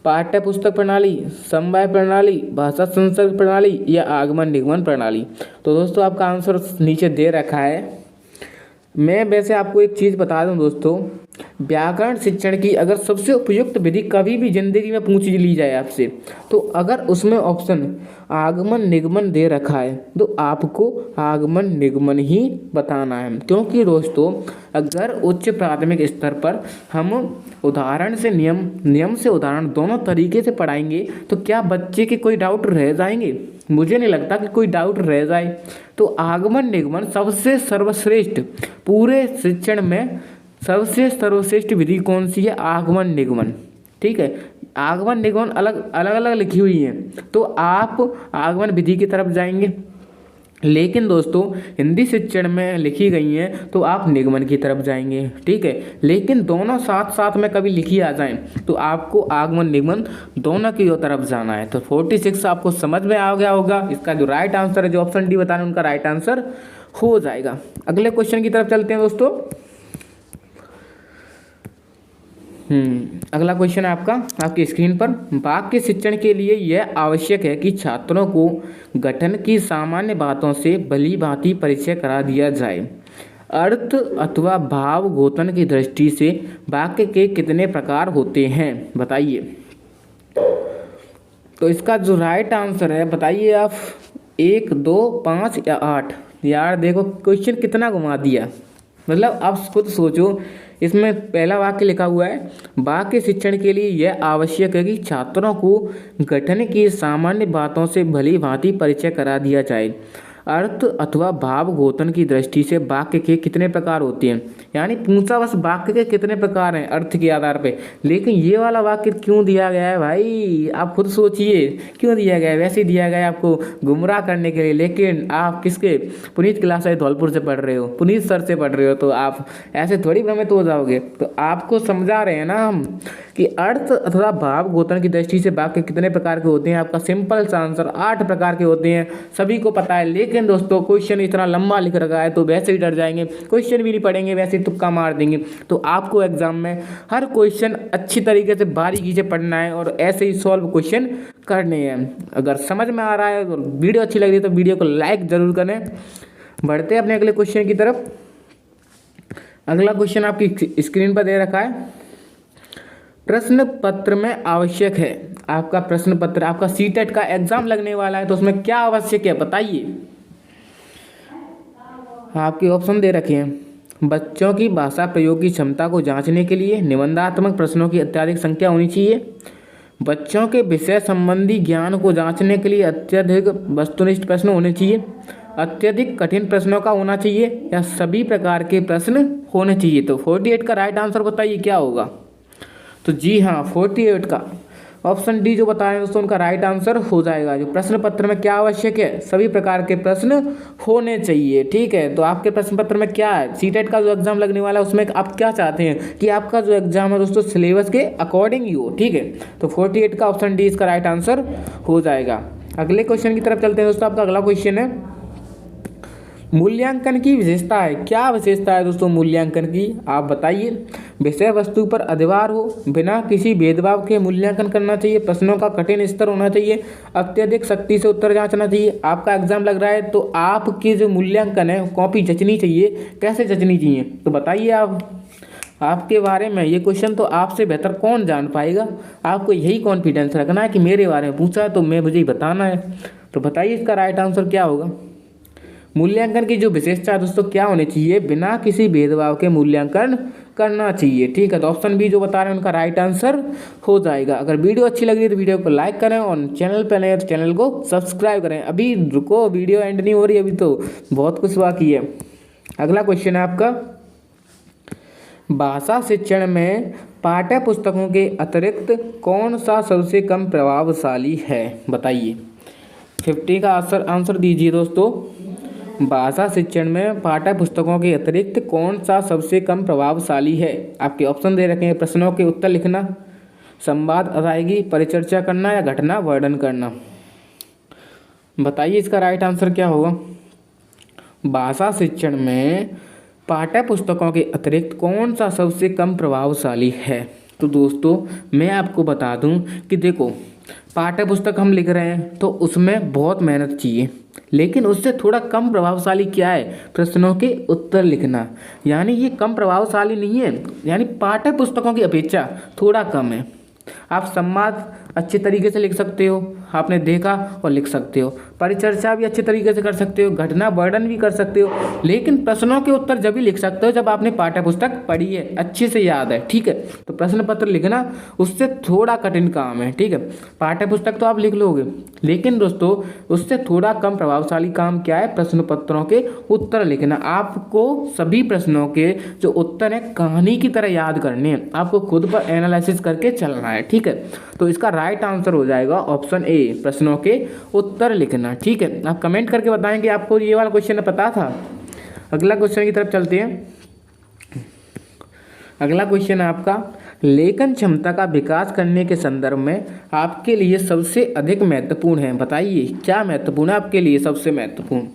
पाठ्य पुस्तक प्रणाली, समवाय प्रणाली, भाषा संसर्ग प्रणाली या आगमन निगमन प्रणाली। तो दोस्तों आपका आंसर नीचे दे रखा है। मैं वैसे आपको एक चीज़ बता दूं दोस्तों, व्याकरण शिक्षण की अगर सबसे उपयुक्त विधि कभी भी जिंदगी में पूछ ली जाए आपसे, तो अगर उसमें ऑप्शन आगमन निगमन दे रखा है तो आपको आगमन निगमन ही बताना है। क्योंकि दोस्तों अगर उच्च प्राथमिक स्तर पर हम उदाहरण से नियम से उदाहरण दोनों तरीके से पढ़ाएंगे तो क्या बच्चे के कोई डाउट रह जाएंगे? मुझे नहीं लगता कि कोई डाउट रह जाए। तो आगमन निगमन सबसे सर्वश्रेष्ठ, पूरे शिक्षण में सबसे सर्वश्रेष्ठ विधि कौन सी है? आगमन निगमन। ठीक है, आगमन निगमन अलग अलग लिखी हुई है, तो आप आगमन विधि की तरफ जाएंगे, लेकिन दोस्तों हिंदी शिक्षण में लिखी गई हैं तो आप निगमन की तरफ जाएंगे। ठीक है, लेकिन दोनों साथ साथ में कभी लिखी आ जाएं तो आपको आगमन निगमन दोनों की तरफ जाना है। तो 46 आपको समझ में आ गया होगा। इसका जो राइट आंसर है, जो ऑप्शन डी बता रहे हैं, उनका राइट आंसर हो जाएगा। अगले क्वेश्चन की तरफ चलते हैं दोस्तों। अगला क्वेश्चन है आपका आपकी स्क्रीन पर, वाक्य शिक्षण के लिए यह आवश्यक है कि छात्रों को गठन की सामान्य बातों से भली भांति परिचय करा दिया जाए। अर्थ अथवा भाव गोतन की दृष्टि से वाक्य के कितने प्रकार होते हैं बताइए। तो इसका जो राइट आंसर है बताइए आप, 1, 2, 5 या 8। यार देखो क्वेश्चन कितना घुमा दिया, मतलब आप खुद सोचो। इसमें पहला वाक्य लिखा हुआ है, वाक्य शिक्षण के लिए यह आवश्यक है कि छात्रों को गठन की सामान्य बातों से भली भांति परिचय करा दिया जाए। अर्थ अथवा भाव गोतन की दृष्टि से वाक्य के कितने प्रकार होते हैं, यानी पूछा बस वाक्य के कितने प्रकार हैं अर्थ के आधार पे। लेकिन ये वाला वाक्य क्यों दिया गया है भाई, आप खुद सोचिए क्यों दिया गया है। वैसे दिया गया है आपको गुमराह करने के लिए, लेकिन आप किसके, पुनीत क्लासेस धौलपुर से पढ़ रहे हो, पुनीत सर से पढ़ रहे हो, तो आप ऐसे थोड़ी भ्रमित हो जाओगे। तो आपको समझा रहे हैं ना हम कि अर्थ अथवा भाव गोतन की दृष्टि से वाक्य कितने प्रकार के होते हैं। आपका सिंपल सा आंसर 8 प्रकार के होते हैं, सभी को पता है। लेकिन दोस्तों क्वेश्चन इतना लंबा लिख रखा है तो वैसे ही डर जाएंगे, क्वेश्चन भी नहीं पढ़ेंगे, वैसे ही तुक्का मार देंगे। तो आपको एग्जाम में हर क्वेश्चन अच्छी तरीके से बारीकी से पढ़ना है और ऐसे ही सॉल्व क्वेश्चन करने हैं। अगर समझ में आ रहा है तो वीडियो अच्छी लग रही है तो वीडियो को लाइक जरूर करें। बढ़ते हैं अपने अगले क्वेश्चन की तरफ। अगला क्वेश्चन आपकी स्क्रीन पर दे रखा है, प्रश्न पत्र में आवश्यक है। आपका प्रश्न पत्र, आपका सीटेट का एग्जाम लगने वाला है तो उसमें क्या आवश्यक है बताइए। आपके ऑप्शन दे रखे हैं, बच्चों की भाषा प्रयोग की क्षमता को जांचने के लिए निबंधात्मक प्रश्नों की अत्यधिक संख्या होनी चाहिए। बच्चों के विषय संबंधी ज्ञान को जांचने के लिए अत्यधिक वस्तुनिष्ठ प्रश्न होने चाहिए। अत्यधिक कठिन प्रश्नों का होना चाहिए या सभी प्रकार के प्रश्न होने चाहिए। तो 48 का राइट आंसर बताइए क्या होगा। तो जी हाँ, 48 का ऑप्शन डी जो बता रहे हैं दोस्तों उनका राइट आंसर हो जाएगा। जो प्रश्न पत्र में क्या आवश्यक है, सभी प्रकार के प्रश्न होने चाहिए। ठीक है, तो आपके प्रश्न पत्र में क्या है, सीटेट का जो एग्जाम लगने वाला है उसमें आप क्या चाहते हैं कि आपका जो एग्जाम है दोस्तों सिलेबस के अकॉर्डिंग ही हो। ठीक है, तो 48 का ऑप्शन डी इसका राइट आंसर हो जाएगा। अगले क्वेश्चन की तरफ चलते हैं दोस्तों। आपका अगला क्वेश्चन है मूल्यांकन की विशेषता है। क्या विशेषता है दोस्तों मूल्यांकन की, आप बताइए। विषय वस्तु पर अधिभार हो, बिना किसी भेदभाव के मूल्यांकन करना चाहिए, प्रश्नों का कठिन स्तर होना चाहिए, अत्यधिक सख्ती से उत्तर जांचना चाहिए। आपका एग्जाम लग रहा है तो आपकी जो मूल्यांकन है कॉपी जचनी चाहिए। कैसे जचनी चाहिए तो बताइए आप। आपके बारे में ये क्वेश्चन तो आपसे बेहतर कौन जान पाएगा। आपको यही कॉन्फिडेंस रखना है कि मेरे बारे में पूछा तो मैं मुझे ही बताना है। तो बताइए इसका राइट आंसर क्या होगा। मूल्यांकन की जो विशेषता है दोस्तों क्या होनी चाहिए, बिना किसी भेदभाव के मूल्यांकन करना चाहिए। ठीक है, तो ऑप्शन बी जो बता रहे हैं उनका राइट आंसर हो जाएगा। अगर वीडियो अच्छी लगी तो वीडियो को लाइक करें और चैनल पर नए हैं तो चैनल को सब्सक्राइब करें। अभी रुको, वीडियो एंड नहीं हो रही, अभी तो बहुत कुछ बाकी है। अगला क्वेश्चन है आपका, भाषा शिक्षण में पाठ्य पुस्तकों के अतिरिक्त कौन सा सबसे कम प्रभावशाली है, बताइए। 50 का आंसर दीजिए दोस्तों। भाषा शिक्षण में पाठ्य पुस्तकों के अतिरिक्त कौन सा सबसे कम प्रभावशाली है। आपके ऑप्शन दे रखे हैं, प्रश्नों के उत्तर लिखना, संवाद अदायगी, परिचर्चा करना या घटना वर्णन करना। बताइए इसका राइट आंसर क्या होगा। भाषा शिक्षण में पाठ्य पुस्तकों के अतिरिक्त कौन सा सबसे कम प्रभावशाली है। तो दोस्तों मैं आपको बता दूं कि देखो, पाठ्य पुस्तक हम लिख रहे हैं तो उसमें बहुत मेहनत चाहिए, लेकिन उससे थोड़ा कम प्रभावशाली क्या है, प्रश्नों के उत्तर लिखना। यानी ये कम प्रभावशाली नहीं है, यानी पाठ्य पुस्तकों की अपेक्षा थोड़ा कम है। आप संवाद अच्छे तरीके से लिख सकते हो, आपने देखा और लिख सकते हो, परिचर्चा भी अच्छे तरीके से कर सकते हो, घटना वर्णन भी कर सकते हो, लेकिन प्रश्नों के उत्तर जब भी लिख सकते हो जब आपने पाठ्य पुस्तक पढ़ी है, अच्छे से याद है। ठीक है, तो प्रश्न पत्र लिखना उससे थोड़ा कठिन काम है। ठीक है, पाठ्य पुस्तक तो आप लिख लोगे, लेकिन दोस्तों उससे थोड़ा कम प्रभावशाली काम क्या है, प्रश्न पत्रों के उत्तर लिखना। आपको सभी प्रश्नों के जो उत्तर है कहानी की तरह याद करने हैं, आपको खुद पर एनालिसिस करके चलना है। ठीक है, तो इसका राइट आंसर हो जाएगा ऑप्शन ए, प्रश्नों के उत्तर लिखना। ठीक है, आप कमेंट करके बताएं कि आपको ये वाला क्वेश्चन पता था। अगला क्वेश्चन की तरफ चलते हैं। अगला क्वेश्चन है आपका, लेखन क्षमता का विकास करने के संदर्भ में आपके लिए सबसे अधिक महत्वपूर्ण है। बताइए क्या महत्वपूर्ण है आपके लिए सबसे महत्वपूर्ण।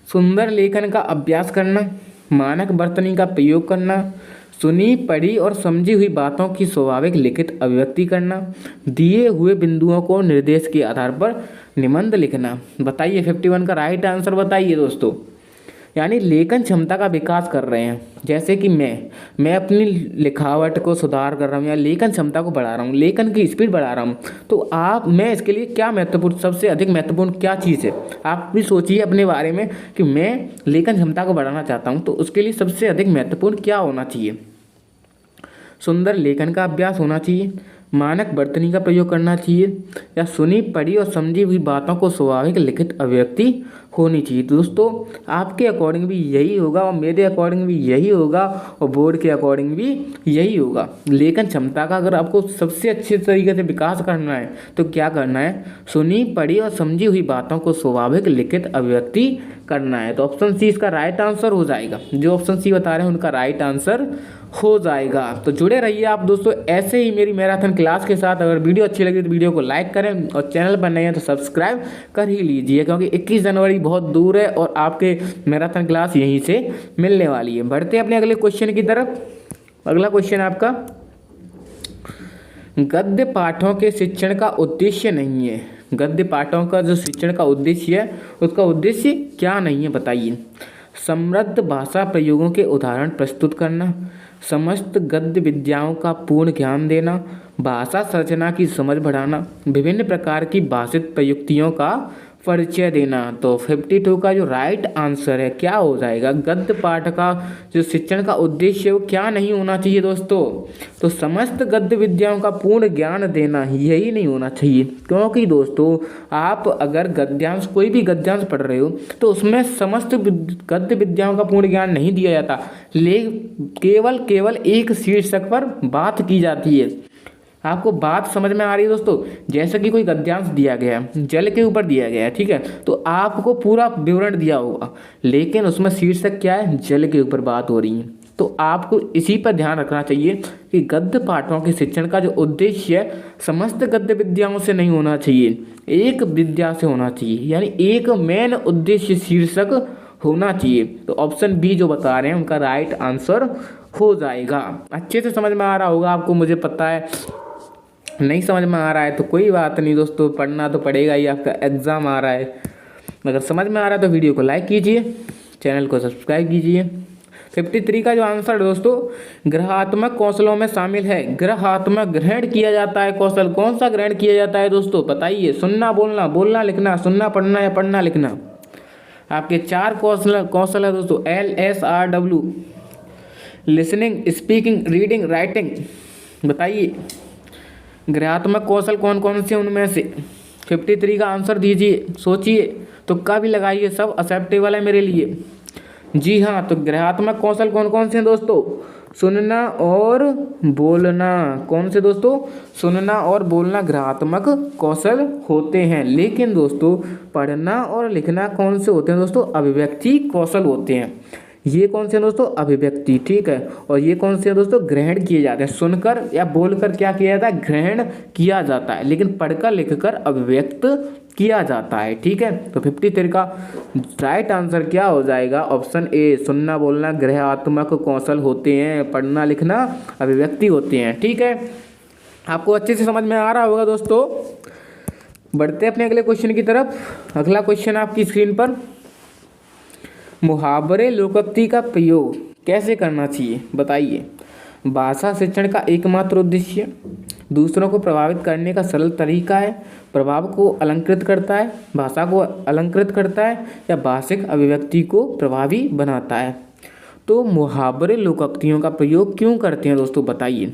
सुंदर लेखन का अभ्यास करना, मानक वर्तनी का प्रयोग करना, सुनी पढ़ी और समझी हुई बातों की स्वाभाविक लिखित अभिव्यक्ति करना, दिए हुए बिंदुओं को निर्देश के आधार पर निबंध लिखना। बताइए 51 का राइट आंसर बताइए दोस्तों। यानी लेखन क्षमता का विकास कर रहे हैं, जैसे कि मैं अपनी लिखावट को सुधार कर रहा हूँ या लेखन क्षमता को बढ़ा रहा हूँ, लेखन की स्पीड बढ़ा रहा हूँ, तो मैं इसके लिए क्या महत्वपूर्ण, सबसे अधिक महत्वपूर्ण क्या चीज़ है। आप भी सोचिए अपने बारे में कि मैं लेखन क्षमता को बढ़ाना चाहता हूँ, तो उसके लिए सबसे अधिक महत्वपूर्ण क्या होना चाहिए। सुंदर लेखन का अभ्यास होना चाहिए, मानक वर्तनी का प्रयोग करना चाहिए, या सुनी पढ़ी और समझी हुई बातों को स्वाभाविक लिखित अभिव्यक्ति होनी चाहिए। तो दोस्तों आपके अकॉर्डिंग भी यही होगा और मेरे अकॉर्डिंग भी यही होगा और बोर्ड के अकॉर्डिंग भी यही होगा। लेखन क्षमता का अगर आपको सबसे अच्छे तरीके से विकास करना है तो क्या करना है, सुनी पढ़ी और समझी हुई बातों को स्वाभाविक लिखित अभिव्यक्ति करना है। तो ऑप्शन सी इसका राइट आंसर हो जाएगा। जो ऑप्शन सी बता रहे हैं उनका राइट आंसर हो जाएगा। तो जुड़े रहिए आप दोस्तों ऐसे ही मेरी मैराथन क्लास के साथ। अगर वीडियो अच्छी लगी तो वीडियो को लाइक करें और चैनल पर नए हैं तो सब्सक्राइब कर ही लीजिए, क्योंकि 21 जनवरी बहुत दूर है और आपके मैराथन क्लास यहीं से मिलने वाली है। बढ़ते हैं अपने अगले क्वेश्चन की तरफ। अगला क्वेश्चन है आपका, गद्य पाठों के शिक्षण का उद्देश्य नहीं है। गद्य पाठों का जो शिक्षण का उद्देश्य है उसका उद्देश्य क्या नहीं है, बताइए। समृद्ध भाषा प्रयोगों के उदाहरण प्रस्तुत करना, समस्त गद्य विद्याओं का पूर्ण ज्ञान देना, भाषा संरचना की समझ बढ़ाना, विभिन्न प्रकार की भाषिक प्रयुक्तियों का परिचय देना। तो 52 का जो राइट आंसर है क्या हो जाएगा, गद्य पाठ का जो शिक्षण का उद्देश्य है वो क्या नहीं होना चाहिए दोस्तों, तो समस्त गद्य विद्याओं का पूर्ण ज्ञान देना, यही नहीं होना चाहिए। क्योंकि दोस्तों आप अगर गद्यांश कोई भी गद्यांश पढ़ रहे हो तो उसमें समस्त गद्य विद्याओं का पूर्ण ज्ञान नहीं दिया जाता, केवल एक शीर्षक पर बात की जाती है। आपको बात समझ में आ रही है दोस्तों, जैसे कि कोई गद्यांश दिया गया है, जल के ऊपर दिया गया है, ठीक है, तो आपको पूरा विवरण दिया होगा, लेकिन उसमें शीर्षक क्या है, जल के ऊपर बात हो रही है। तो आपको इसी पर ध्यान रखना चाहिए कि गद्य पाठों के शिक्षण का जो उद्देश्य है समस्त गद्य विद्याओं से नहीं होना चाहिए, एक विद्या से होना चाहिए, यानी एक मेन उद्देश्य शीर्षक होना चाहिए। तो ऑप्शन बी जो बता रहे हैं उनका राइट आंसर हो जाएगा। अच्छे से समझ में आ रहा होगा आपको, मुझे पता है। नहीं समझ में आ रहा है तो कोई बात नहीं दोस्तों, पढ़ना तो पड़ेगा ही, आपका एग्ज़ाम आ रहा है। अगर समझ में आ रहा है तो वीडियो को लाइक कीजिए, चैनल को सब्सक्राइब कीजिए। 53 का जो आंसर दोस्तों ग्रहात्मक कौशलों में शामिल है। ग्रहात्मक ग्रहण किया जाता है कौशल, कौन सा ग्रहण किया जाता है दोस्तों बताइए। सुनना बोलना, बोलना लिखना, सुनना पढ़ना या पढ़ना लिखना। आपके 4 कौशल है दोस्तों, LSRW, listening, speaking, reading, writing. बताइए ग्रहात्मक कौशल कौन कौन से उनमें से। 53 का आंसर दीजिए, सोचिए, तुक्का भी लगाइए, सब एक्सेप्टेबल है मेरे लिए। जी हाँ, तो ग्रहात्मक कौशल कौन कौन से हैं दोस्तों, सुनना और बोलना। कौन से दोस्तों, सुनना और बोलना ग्रहात्मक कौशल होते हैं। लेकिन दोस्तों पढ़ना और लिखना कौन से होते हैं दोस्तों, अभिव्यक्ति कौशल होते हैं। ये कौन से दोस्तों, अभिव्यक्ति, ठीक है। और ये कौन से दोस्तों, ग्रहण किए जाते हैं। सुनकर या बोलकर क्या किया जाता है, ग्रहण किया जाता है, लेकिन पढ़कर लिखकर अभिव्यक्त किया जाता है, ठीक है। तो 53 का राइट आंसर क्या हो जाएगा, ऑप्शन ए, सुनना बोलना ग्रहात्मक कौशल होते हैं, पढ़ना लिखना अभिव्यक्ति होते हैं, ठीक है। आपको अच्छे से समझ में आ रहा होगा दोस्तों। बढ़ते अपने अगले क्वेश्चन की तरफ। अगला क्वेश्चन आपकी स्क्रीन पर, मुहावरे लोकोक्ति का प्रयोग कैसे करना चाहिए बताइए। भाषा शिक्षण का एकमात्र उद्देश्य, दूसरों को प्रभावित करने का सरल तरीका है, प्रभाव को अलंकृत करता है, भाषा को अलंकृत करता है, या भाषिक अभिव्यक्ति को प्रभावी बनाता है। तो मुहावरे लोकोक्तियों का प्रयोग क्यों करते हैं दोस्तों बताइए।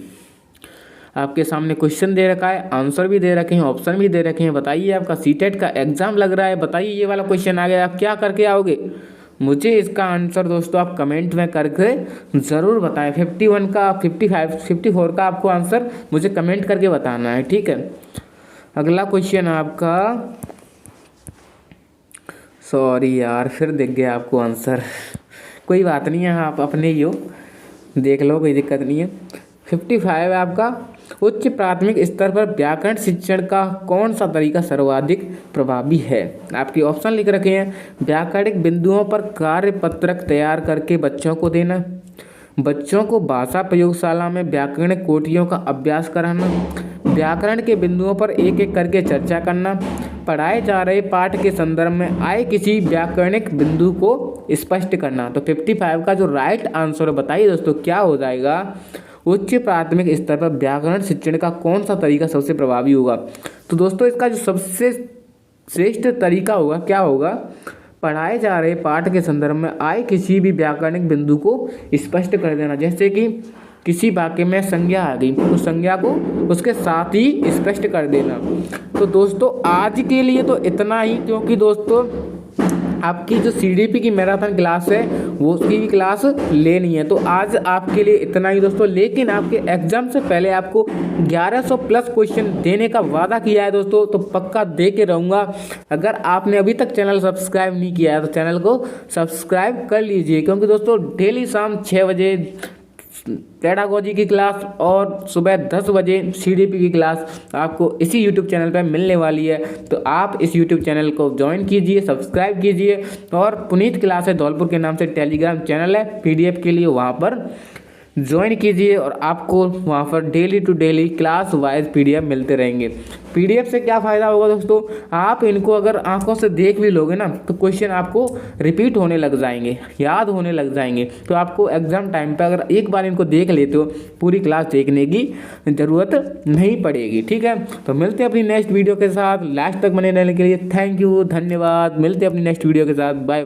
आपके सामने क्वेश्चन दे रखा है, आंसर भी दे रखे हैं, ऑप्शन भी दे रखे हैं। बताइए, आपका सीटेट का एग्जाम लग रहा है, बताइए ये वाला क्वेश्चन आ गया, आप क्या करके आओगे। मुझे इसका आंसर दोस्तों आप कमेंट में करके ज़रूर बताएं। 51 का, 55, 54 का आपको आंसर मुझे कमेंट करके बताना है, ठीक है। अगला क्वेश्चन आपका, सॉरी यार फिर दिख गया आपको आंसर, कोई बात नहीं है, आप अपने ही हो, देख लो, कोई दिक्कत नहीं है। 55 है आपका, उच्च प्राथमिक स्तर पर व्याकरण शिक्षण का कौन सा तरीका सर्वाधिक प्रभावी है। आपके ऑप्शन लिख रखे हैं, व्याकरणिक बिंदुओं पर कार्यपत्रक तैयार करके बच्चों को देना, बच्चों को भाषा प्रयोगशाला में व्याकरणिक कोटियों का अभ्यास कराना, व्याकरण के बिंदुओं पर एक एक करके चर्चा करना, पढ़ाए जा रहे पाठ के संदर्भ में आए किसी व्याकरणिक बिंदु को स्पष्ट करना। तो 55 का जो राइट आंसर बताइए दोस्तों क्या हो जाएगा, उच्च प्राथमिक स्तर पर व्याकरण शिक्षण का कौन सा तरीका सबसे प्रभावी होगा। तो दोस्तों इसका जो सबसे श्रेष्ठ तरीका होगा क्या होगा, पढ़ाए जा रहे पाठ के संदर्भ में आए किसी भी व्याकरणिक बिंदु को स्पष्ट कर देना। जैसे कि किसी वाक्य में संज्ञा आ गई तो संज्ञा को उसके साथ ही स्पष्ट कर देना। तो दोस्तों आज के लिए तो इतना ही, क्योंकि दोस्तों आपकी जो CDP की मैराथन क्लास है वो उसकी भी क्लास लेनी है। तो आज आपके लिए इतना ही दोस्तों, लेकिन आपके एग्जाम से पहले आपको 1100 प्लस क्वेश्चन देने का वादा किया है दोस्तों, तो पक्का दे के रहूँगा। अगर आपने अभी तक चैनल सब्सक्राइब नहीं किया है तो चैनल को सब्सक्राइब कर लीजिए, क्योंकि दोस्तों डेली शाम 6 बजे पेडागोजी की क्लास और सुबह 10 बजे CDP की क्लास आपको इसी YouTube चैनल पर मिलने वाली है। तो आप इस YouTube चैनल को ज्वाइन कीजिए, सब्सक्राइब कीजिए, और पुनीत क्लासेस धौलपुर के नाम से टेलीग्राम चैनल है PDF के लिए, वहाँ पर ज्वाइन कीजिए और आपको वहाँ पर daily to daily class wise PDF मिलते रहेंगे। PDF से क्या फ़ायदा होगा दोस्तों, आप इनको अगर आंखों से देख भी लोगे ना तो क्वेश्चन आपको रिपीट होने लग जाएंगे, याद होने लग जाएंगे। तो आपको एग्जाम टाइम पे अगर एक बार इनको देख लेते हो पूरी क्लास देखने की ज़रूरत नहीं पड़ेगी। ठीक है, तो मिलते हैं अपनी नेक्स्ट वीडियो के साथ। लास्ट तक बने रहने के लिए थैंक यू, धन्यवाद। मिलते हैं अपनी नेक्स्ट वीडियो के साथ, बाय।